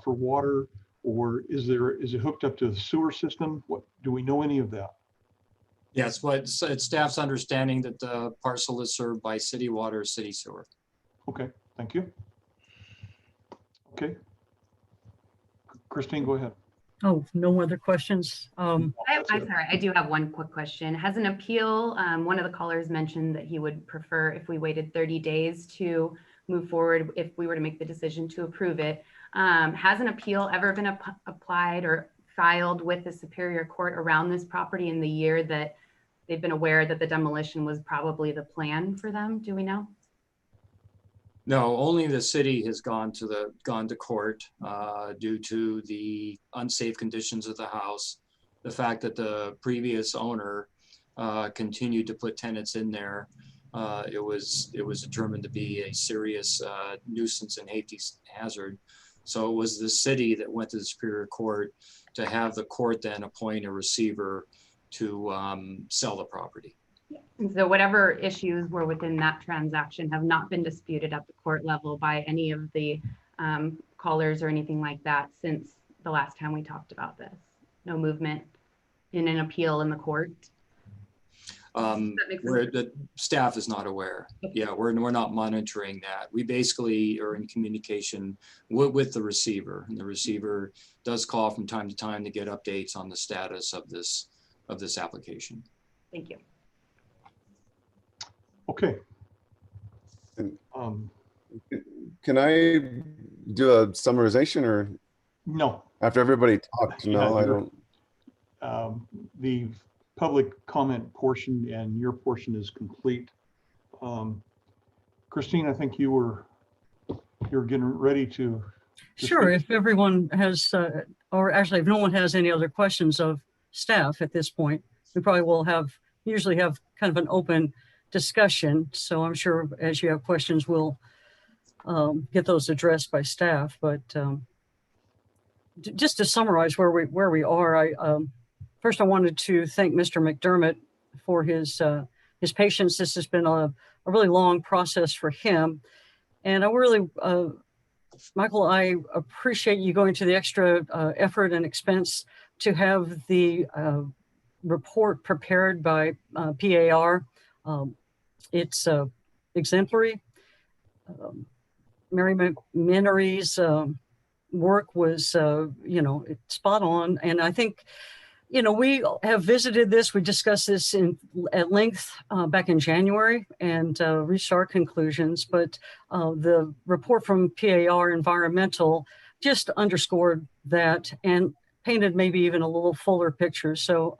for water, or is it hooked up to the sewer system? What do we know any of that? Yes, it's staff's understanding that the parcel is served by city water, city sewer. Okay, thank you. Okay. Christine, go ahead. Oh, no other questions? I'm sorry, I do have one quick question. Has an appeal, one of the callers mentioned that he would prefer if we waited 30 days to move forward if we were to make the decision to approve it. Has an appeal ever been applied or filed with the Superior Court around this property in the year that they've been aware that the demolition was probably the plan for them? Do we know? No, only the city has gone to court due to the unsafe conditions of the house. The fact that the previous owner continued to put tenants in there. It was determined to be a serious nuisance and safety hazard. So it was the city that went to the Superior Court to have the court then appoint a receiver to sell the property. And so whatever issues were within that transaction have not been disputed at the court level by any of the callers or anything like that since the last time we talked about this. No movement in an appeal in the court. Where the staff is not aware. Yeah, we're not monitoring that. We basically are in communication with the receiver, and the receiver does call from time to time to get updates on the status of this application. Thank you. Okay. Can I do a summarization or? No. After everybody talked, Yeah, no, I don't. The public comment portion and your portion is complete. Christine, I think you're getting ready to. Sure, if everyone has, or actually if no one has any other questions of staff at this point, we probably will usually have kind of an open discussion. So I'm sure as you have questions, we'll get those addressed by staff. But just to summarize where we are, first I wanted to thank Mr. McDermott for his patience. This has been a really long process for him. And I really, Michael, I appreciate you going to the extra effort and expense to have the report prepared by PAR. It's exemplary. Mary McMinery's work was, spot on. And I think, we have visited this. We discussed this at length back in January and reached our conclusions. But the report from PAR Environmental just underscored that and painted maybe even a little fuller picture. So,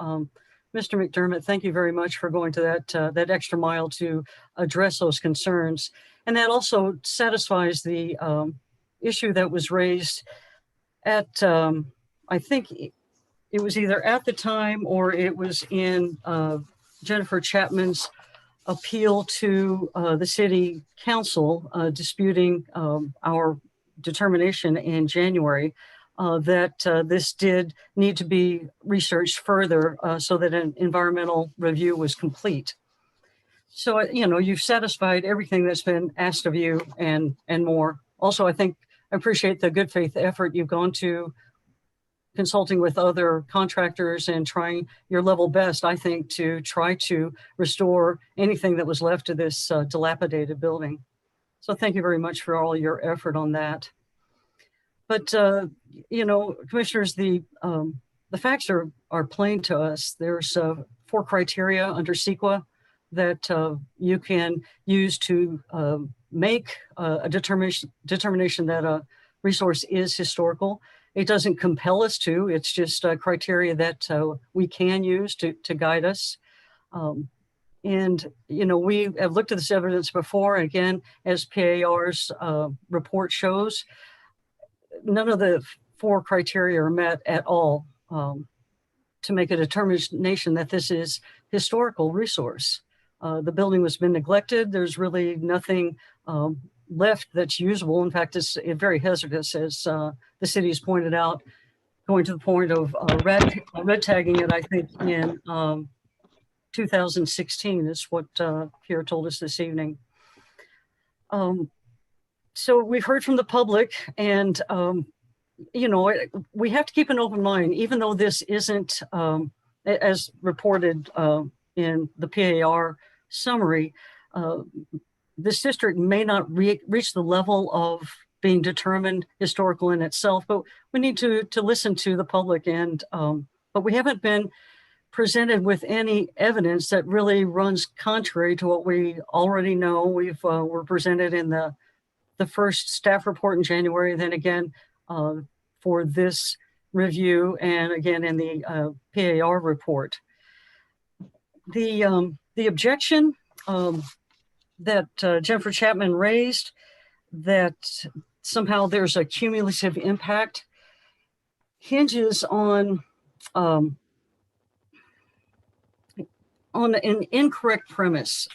Mr. McDermott, thank you very much for going to that extra mile to address those concerns. And that also satisfies the issue that was raised at, I think it was either at the time or it was in Jennifer Chapman's appeal to the city council disputing our determination in January that this did need to be researched further so that an environmental review was complete. So, you've satisfied everything that's been asked of you and more. Also, I appreciate the good faith effort you've gone to consulting with other contractors and trying your level best, I think, to try to restore anything that was left of this dilapidated building. So thank you very much for all your effort on that. But, commissioners, the facts are plain to us. There's 4 criteria under CEQA that you can use to make a determination that a resource is historical. It doesn't compel us to, it's just a criteria that we can use to guide us. And, we have looked at this evidence before. Again, as PAR's report shows, none of the 4 criteria are met at all to make a determination that this is historical resource. The building has been neglected. There's really nothing left that's usable. In fact, it's very hazardous, as the city has pointed out, going to the point of red tagging it, I think, in 2016 is what Pierre told us this evening. So we've heard from the public, and we have to keep an open mind, even though this isn't as reported in the PAR summary. This district may not reach the level of being determined historical in itself, but we need to listen to the public. And but we haven't been presented with any evidence that really runs contrary to what we already know. Were presented in the first staff report in January, then again for this review, and again in the PAR report. The objection that Jennifer Chapman raised, that somehow there's a cumulative impact, hinges on an incorrect premise.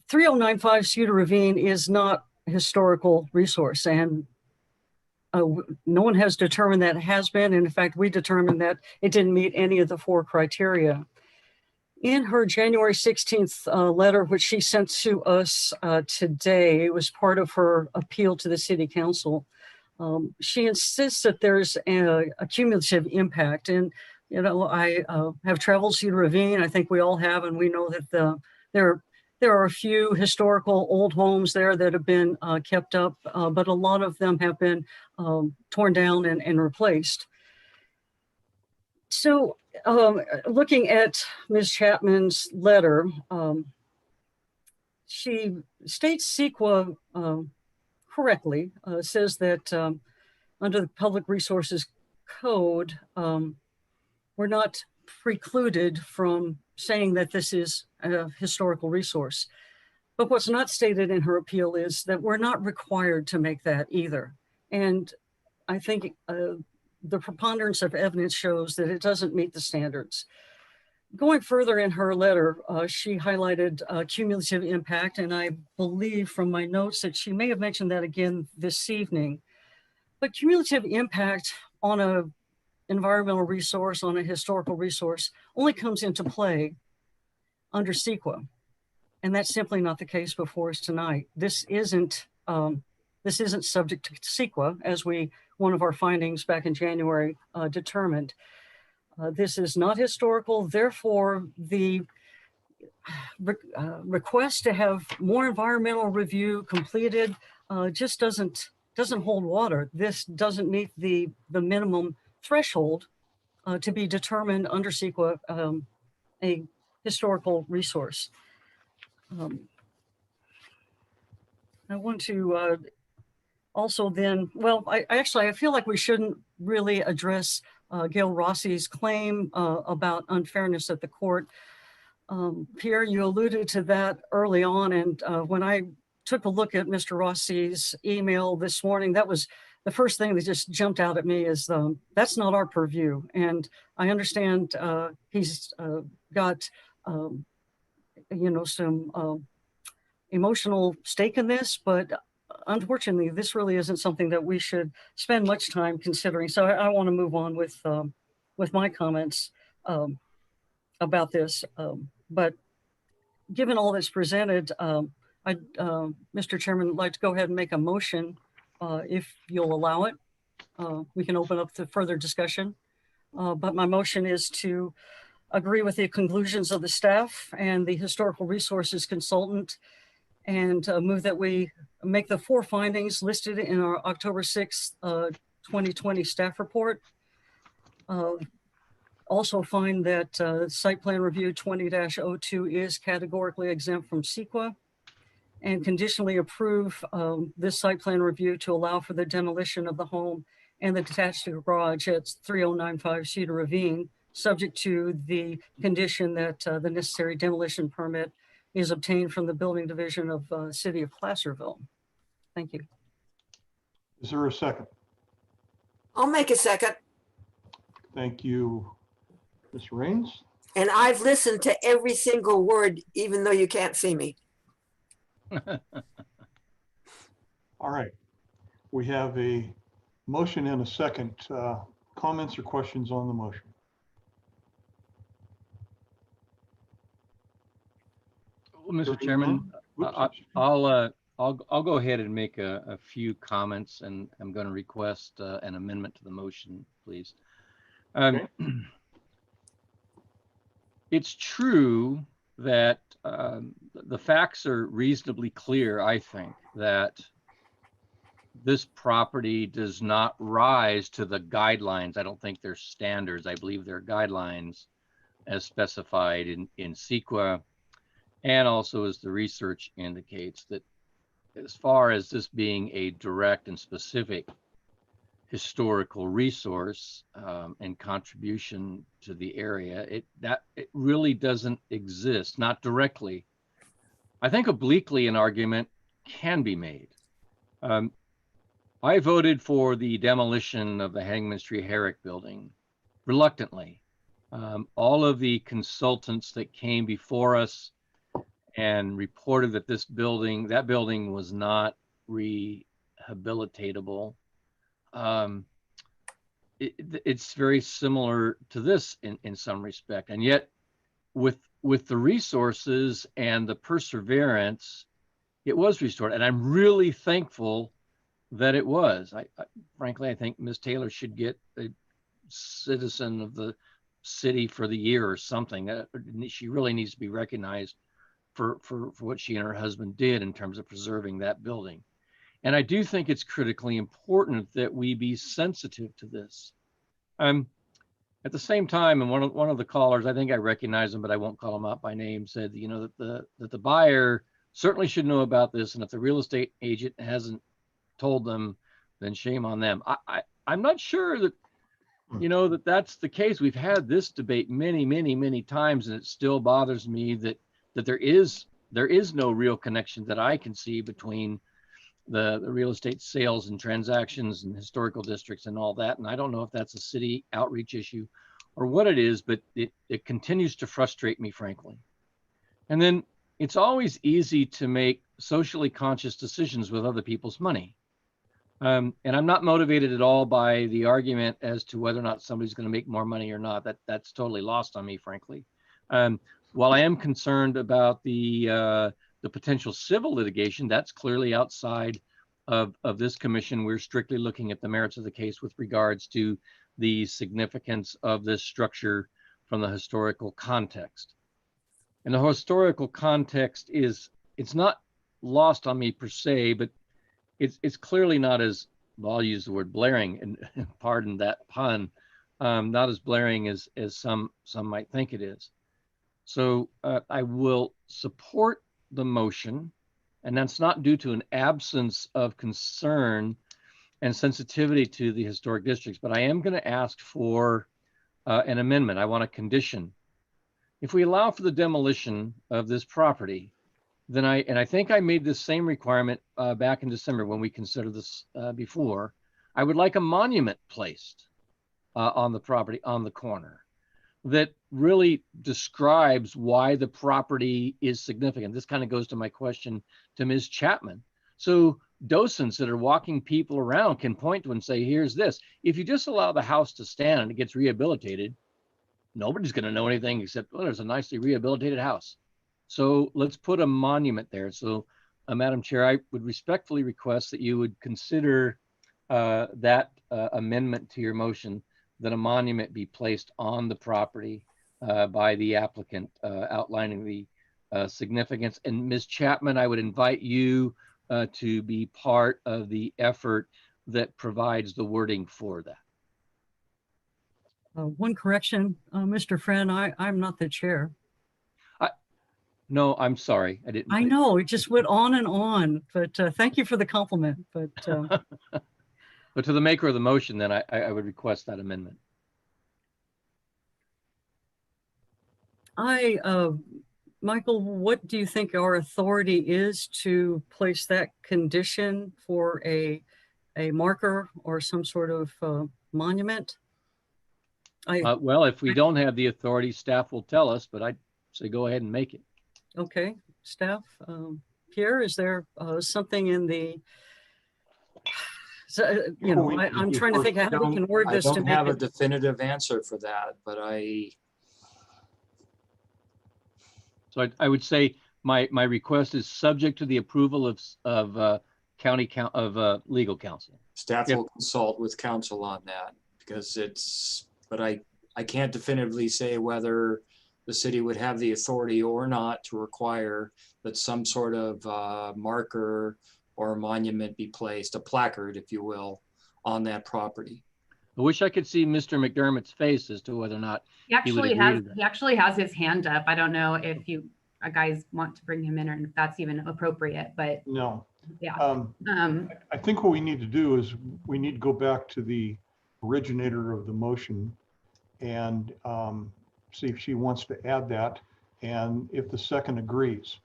3095 Cedar Ravine is not a historical resource, and no one has determined that it has been. And in fact, we determined that it didn't meet any of the 4 criteria. In her January 16th letter, which she sent to us today, it was part of her appeal to the City Council. She insists that there's a cumulative impact. And, you know, I have traveled Cedar Ravine. I think we all have, and we know that there are a few historical old homes there that have been kept up, but a lot of them have been torn down and replaced. So looking at Ms. Chapman's letter, she states CEQA correctly, says that under the Public Resources Code, we're not precluded from saying that this is a historical resource. But what's not stated in her appeal is that we're not required to make that either. And I think the preponderance of evidence shows that it doesn't meet the standards. Going further in her letter, she highlighted cumulative impact, and I believe from my notes that she may have mentioned that again this evening. But cumulative impact on an environmental resource, on a historical resource, only comes into play under CEQA. And that's simply not the case before us tonight. This isn't subject to CEQA, as one of our findings back in January determined. This is not historical. Therefore, the request to have more environmental review completed just doesn't hold water. This doesn't meet the minimum threshold to be determined under CEQA a historical resource. I want to also then, well, I feel like we shouldn't really address Gail Rossi's claim about unfairness at the court. Pierre, you alluded to that early on, and when I took a look at Mr. Rossi's email this morning, that was the first thing that just jumped out at me is that's not our purview. And I understand he's got, some emotional stake in this, but unfortunately, this really isn't something that we should spend much time considering. So I want to move on with my comments about this. But given all that's presented, Mr. Chairman, would like to go ahead and make a motion if you'll allow it. We can open up to further discussion. But my motion is to agree with the conclusions of the staff and the historical resources consultant, and move that we make the 4 findings listed in our October 6th, 2020 staff report. Also find that site plan review 20-02 is categorically exempt from CEQA, and conditionally approve this site plan review to allow for the demolition of the home and the detached garage at 3095 Cedar Ravine, subject to the condition that the necessary demolition permit is obtained from the building division of City of Placerville. Thank you. Is there a second? I'll make a second. Thank you, Ms. Rains. And I've listened to every single word, even though you can't see me. All right. We have a motion and a second. Comments or questions on the motion? Well, Mr. Chairman, I'll go ahead and make a few comments, and I'm going to request an amendment to the motion, please. Okay. It's true that the facts are reasonably clear, I think, that this property does not rise to the guidelines. I don't think they're standards. I believe they're guidelines as specified in CEQA. And also, as the research indicates, that as far as this being a direct and specific historical resource and contribution to the area. It really doesn't exist, not directly. I think obliquely an argument can be made. I voted for the demolition of the Hangman Street Herrick building reluctantly. All of the consultants that came before us and reported that that building was not rehabilitatable. It's very similar to this in some respect, and yet with the resources and the perseverance, it was restored, and I'm really thankful that it was. Frankly, I think Ms. Taylor should get a citizen of the city for the year or something. She really needs to be recognized for what she and her husband did in terms of preserving that building. And I do think it's critically important that we be sensitive to this. At the same time, and one of the callers, I think I recognize him, but I won't call him out by name, said, you know, that the buyer certainly should know about this, and if the real estate agent hasn't told them, then shame on them. I'm not sure that, you know, that's the case. We've had this debate many times, and it still bothers me that there is no real connection that I can see between the real estate sales and transactions and historical districts and all that. And I don't know if that's a city outreach issue or what it is, but it continues to frustrate me, frankly. And then it's always easy to make socially conscious decisions with other people's money. And I'm not motivated at all by the argument as to whether or not somebody's going to make more money or not. That's totally lost on me, frankly. While I am concerned about the potential civil litigation, that's clearly outside of this commission. We're strictly looking at the merits of the case with regards to the significance of this structure from the historical context. And the historical context it's not lost on me per se, but it's clearly not as, well, I'll use the word blaring, and pardon that pun, not as blaring as some might think it is. So I will support the motion, and that's not due to an absence of concern and sensitivity to the historic districts, but I am going to ask for an amendment. I want a condition. If we allow for the demolition of this property, then I think I made this same requirement back in December when we considered this before, I would like a monument placed on the property on the corner that really describes why the property is significant. This kind of goes to my question to Ms. Chapman. So docents that are walking people around can point to and say, here's this. If you just allow the house to stand and it gets rehabilitated, nobody's going to know anything except, well, there's a nicely rehabilitated house. So let's put a monument there. So Madam Chair, I would respectfully request that you would consider that amendment to your motion, that a monument be placed on the property by the applicant, outlining the significance. And Ms. Chapman, I would invite you to be part of the effort that provides the wording for that. One correction, Mr. Friend, I'm not the chair. No, I'm sorry. I didn't. I know, it just went on, but thank you for the compliment. But but to the maker of the motion, then I would request that amendment. Michael, what do you think our authority is to place that condition for a marker or some sort of monument? Well, if we don't have the authority, staff will tell us, but I'd say go ahead and make it. Okay, staff. Pierre, is there something in the, you know, I'm trying to think how we can word this to make it. I don't have a definitive answer for that, but So I would say my request is subject to the approval of legal counsel. Staff will consult with counsel on that, because but I can't definitively say whether the city would have the authority or not to require that some sort of marker or monument be placed, a placard, if you will, on that property. I wish I could see Mr. McDermott's face as to whether or not he actually has his hand up. I don't know if you guys want to bring him in or if that's even appropriate, but no. Yeah. I think what we need to do is we need to go back to the originator of the motion and see if she wants to add that, and if the second agrees.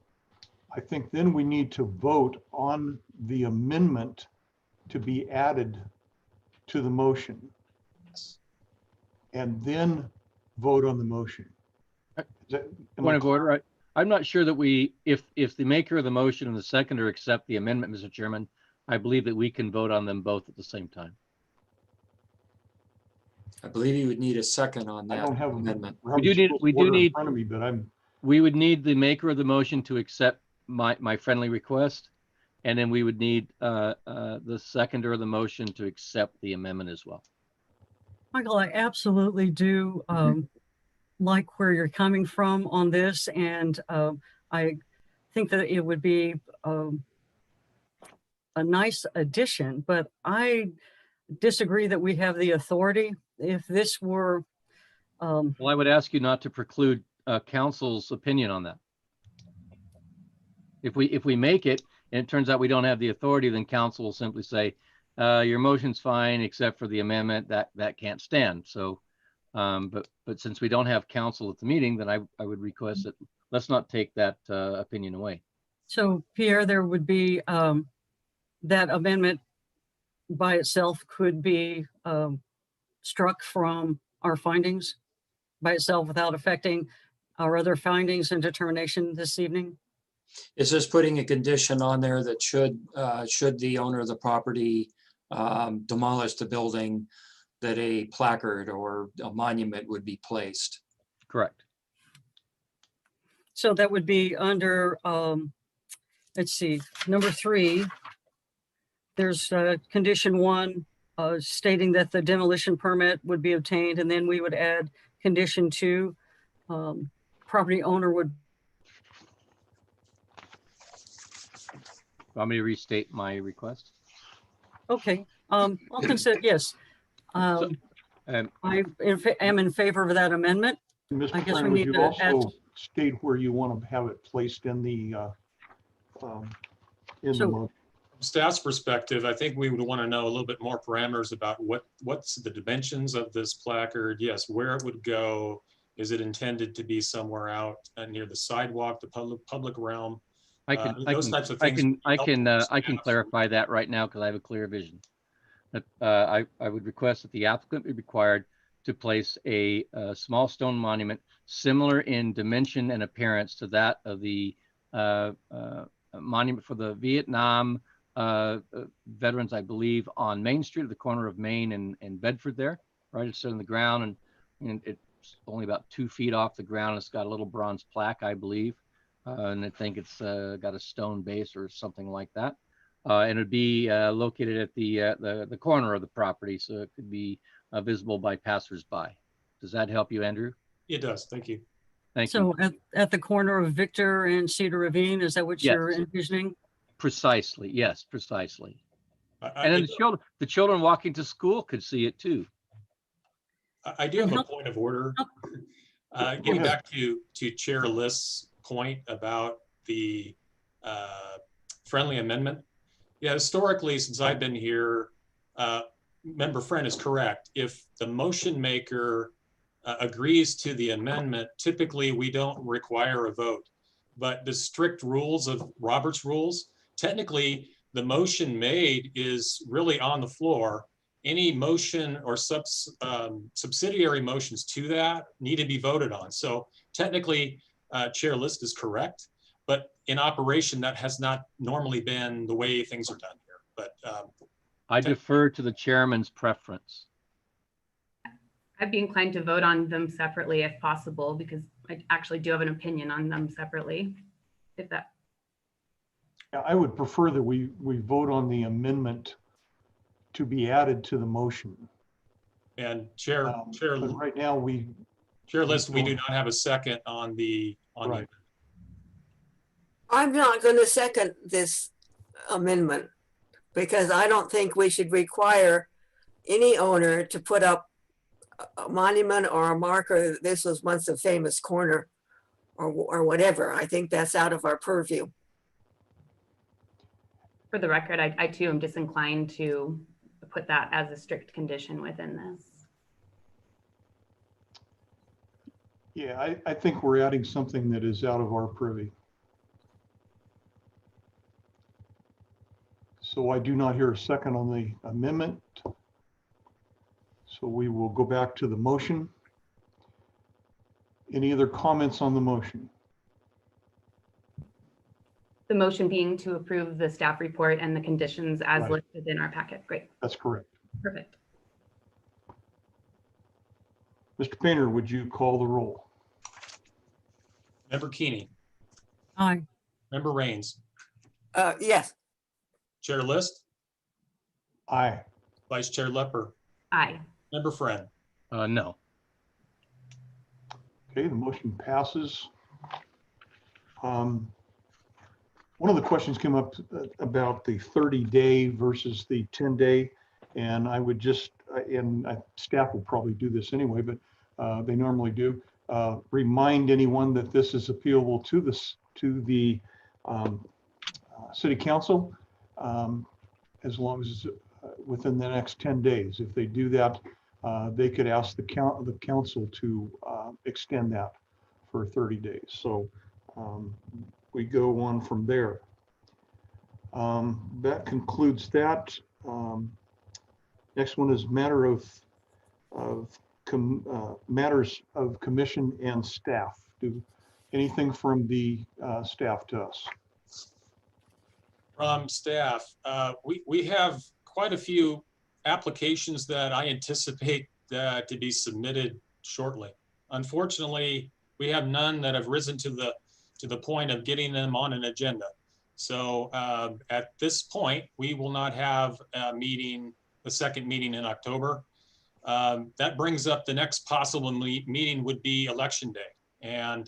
I think then we need to vote on the amendment to be added to the motion, and then vote on the motion. Point of order. I'm not sure that if the maker of the motion and the seconder accept the amendment, Mr. Chairman, I believe that we can vote on them both at the same time. I believe you would need a second on I that don't have amendment. We do need in front of me, but we would need the maker of the motion to accept my friendly request, and then we would need the seconder of the motion to accept the amendment as well. Michael, I absolutely do like where you're coming from on this, and I think that it would be a nice addition, but I disagree that we have the authority. If this were... Well, I would ask you not to preclude council's opinion on that. If we make it and it turns out we don't have the authority, then council will simply say, your motion's fine except for the amendment, that can't stand. So, but since we don't have council at the meeting, then I would request that let's not take that opinion away. So Pierre, there would be that amendment by itself could be struck from our findings by itself without affecting our other findings and determination this evening. Is this putting a condition on there that should the owner of the property demolish the building, that a placard or a monument would be placed? Correct. So that would be under, let's see, number 3. There's condition 1 stating that the demolition permit would be obtained, and then we would add condition 2, property owner would. Want me to restate my request? Okay, I'll consider, yes. I am in favor of that amendment. Mr. I guess Friend, we would need you to add. also state where you want to have it placed in the motion? From staff's perspective, I think we would want to know a little bit more parameters about what's the dimensions of this placard. Yes, where it would go. Is it intended to be somewhere out near the sidewalk, the public realm? I can clarify that right now because I have a clear vision. But I would request that the applicant be required to place a small stone monument similar in dimension and appearance to that of the monument for the Vietnam veterans, I believe, on Main Street, at the corner of Main and Bedford there, right? It's on the ground and it's only about 2 feet off the ground. It's got a little bronze plaque, I believe. And I think it's got a stone base or something like that. And it'd be located at the corner of the property, so it could be visible by passersby. Does that help you, Andrew? It does. Thank you. Thank you. So at the corner of Victor and Cedar Ravine, is that what you're envisioning? Precisely. Yes, precisely. And then the children walking to school could see it too. I do have a point of order. Getting back to Chair List's point about the friendly amendment. Yeah, historically, since I've been here, Member Friend is correct. If the motion maker agrees to the amendment, typically we don't require a vote. But the strict rules of Robert's rules, technically the motion made is really on the floor. Any motion or subsidiary motions to that need to be voted on. So technically, Chair List is correct, but in operation, that has not normally been the way things are done here. But I defer to the chairman's preference. I'd be inclined to vote on them separately if possible, because I actually do have an opinion on them separately. If that. Yeah, I would prefer that we vote on the amendment to be added to the motion. And Chair right now Chair List, we do not have a second on the right. I'm not going to second this amendment because I don't think we should require any owner to put up a monument or a marker that this was once a famous corner or whatever. I think that's out of our purview. For the record, I too am disinclined to put that as a strict condition within this. Yeah, I think we're adding something that is out of our privy. So I do not hear a second on the amendment. So we will go back to the motion. Any other comments on the motion? The motion being to approve the staff report and the conditions as Right. listed in our packet. Great. That's correct. Perfect. Mr. Painter, would you call the roll? Member Keeney, Aye. Member Rains, Yes. Chair List, Aye. Vice Chair Lepper, Aye. Member Friend. No. Okay, the motion passes. One of the questions came up about the 30-day versus the 10-day, and I would just, staff will probably do this anyway, but they normally do, remind anyone that this is appealable to the city council as long as it's within the next 10 days. If they do that, they could ask the council to extend that for 30 days. So we go on from there. That concludes that. Next one is matters of commission and staff. Do anything from the staff to us? From staff, we have quite a few applications that I anticipate to be submitted shortly. Unfortunately, we have none that have risen to the point of getting them on an agenda. So at this point, we will not have a meeting, the second meeting in October. That brings up the next possible meeting would be Election Day. And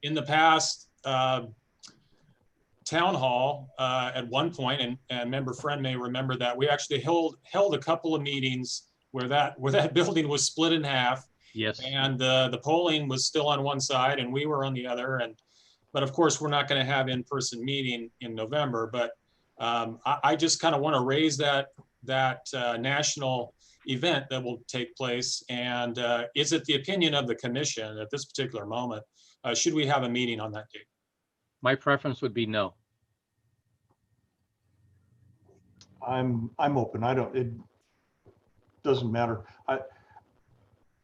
in the past, Town Hall at one point, and Member Friend may remember that, we actually held a couple of meetings where that building was split in half. Yes. And the polling was still on one side and we were on the other. But of course, we're not going to have in-person meeting in November. But I just kind of want to raise that national event that will take place. And is it the opinion of the commission at this particular moment? Should we have a meeting on that date? My preference would be no. I'm open. It doesn't matter.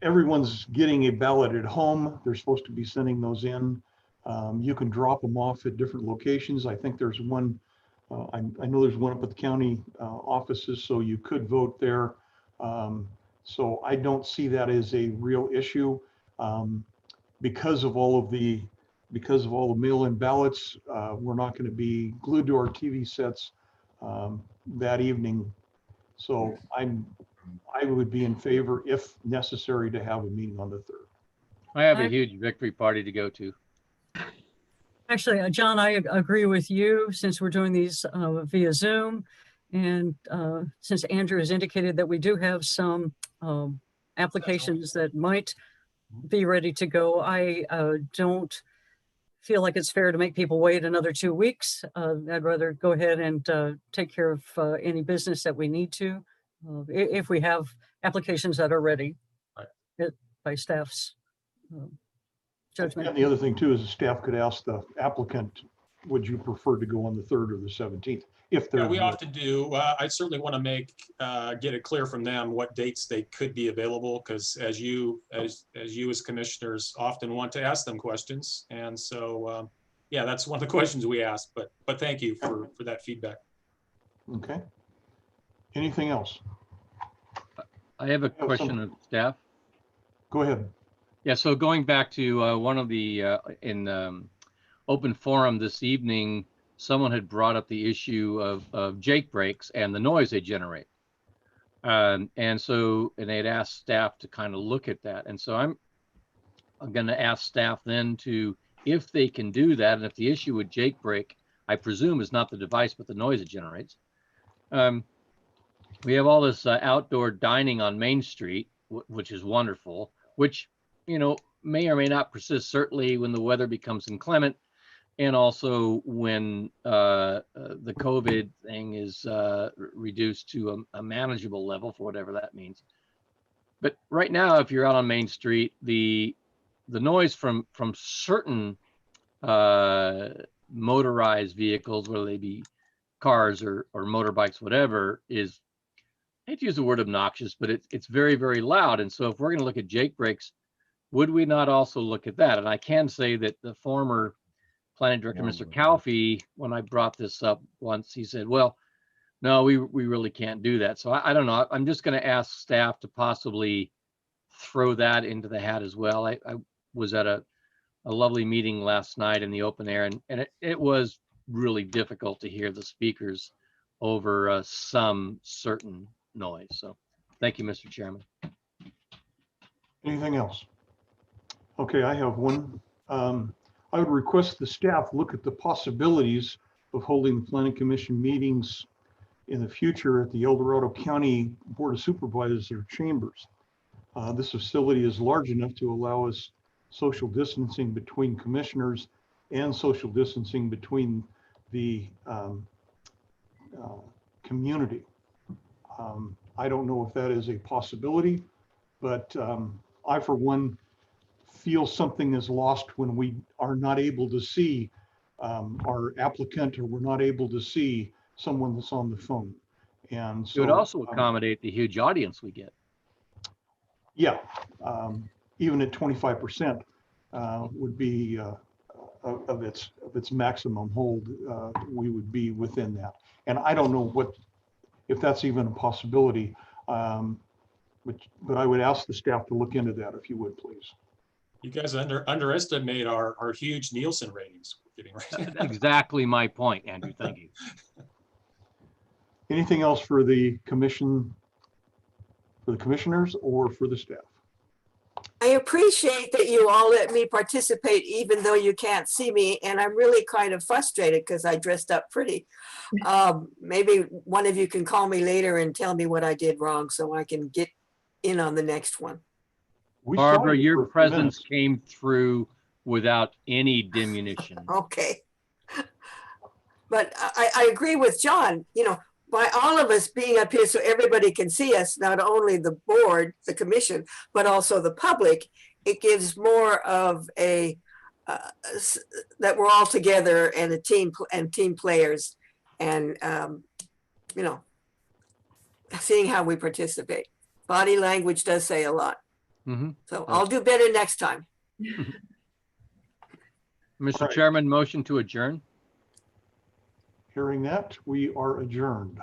Everyone's getting a ballot at home. They're supposed to be sending those in. You can drop them off at different locations. I think there's one, I know there's one up at the county offices, so you could vote there. So I don't see that as a real issue. Because of all the mail-in ballots, we're not going to be glued to our TV sets that evening. So I would be in favor, if necessary, to have a meeting on the 3rd. I have a huge victory party to go to. Actually, John, I agree with you since we're doing these via Zoom. And since Andrew has indicated that we do have some applications that might be ready to go, I don't feel like it's fair to make people wait another 2 weeks. I'd rather go ahead and take care of any business that we need to, if we have applications that are ready by staff's judgment. And the other thing too is the staff could ask the applicant, would you prefer to go on the 3rd or the 17th? If they're, we often do. I certainly want to get it clear from them what dates they could be available, because as you as commissioners often want to ask them questions, and so yeah, that's one of the questions we ask. But thank you for that feedback. Okay. Anything else? I have a question of staff. Go ahead. Yeah. So going back to one of the in open forum this evening, someone had brought up the issue of Jake breaks and the noise they generate. And they'd asked staff to kind of look at that. And so I'm going to ask staff then to, if they can do that, and if the issue with Jake break, I presume, is not the device, but the noise it generates. We have all this outdoor dining on Main Street, which is wonderful, which, may or may not persist, certainly when the weather becomes inclement. and also when the COVID thing is reduced to a manageable level, for whatever that means. But right now, if you're out on Main Street, the noise from certain motorized vehicles, whether they be cars or motorbikes, whatever, is, I hate to use the word obnoxious, but it's very, very loud. And so if we're going to look at Jake breaks, would we not also look at that? And I can say that the former planning director, Mr. Calfee, when I brought this up once, he said, well, no, we really can't do that. So I don't know. I'm just going to ask staff to possibly throw that into the hat as well. I was at a lovely meeting last night in the open air, and it was really difficult to hear the speakers over some certain noise. So thank you, Mr. Chairman. Anything else? Okay, I have one. I would request the staff look at the possibilities of holding the Planning Commission meetings in the future at the El Dorado County Board of Supervisors chambers. This facility is large enough to allow us social distancing between commissioners and social distancing between the community. I don't know if that is a possibility, but I, for one, feel something is lost when we are not able to see our applicant, or we're not able to see someone that's on the phone. And so it would also accommodate the huge audience we get. Yeah, even at 25% would be of its maximum hold, we would be within that. And I don't know if that's even a possibility, but I would ask the staff to look into that, if you would, please. You guys underestimate our huge Nielsen ratings we're getting right now. Exactly my point, Andrew. Thank you. Anything else for the commission, for the commissioners, or for the staff? I appreciate that you all let me participate even though you can't see me, and I'm really kind of frustrated because I dressed up pretty. Maybe one of you can call me later and tell me what I did wrong so I can get in on the next one. Barbara, your presence came through without any diminution. Okay. But I agree with John, you know, by all of us being up here so everybody can see us, not only the board, the commission, but also the public, it gives more of a, that we're all together and a team and team players, and, you know, seeing how we participate. Body language does say a lot. Mm-hmm. So I'll do better next time. Mr. Chairman, motion to adjourn. Hearing that, we are adjourned.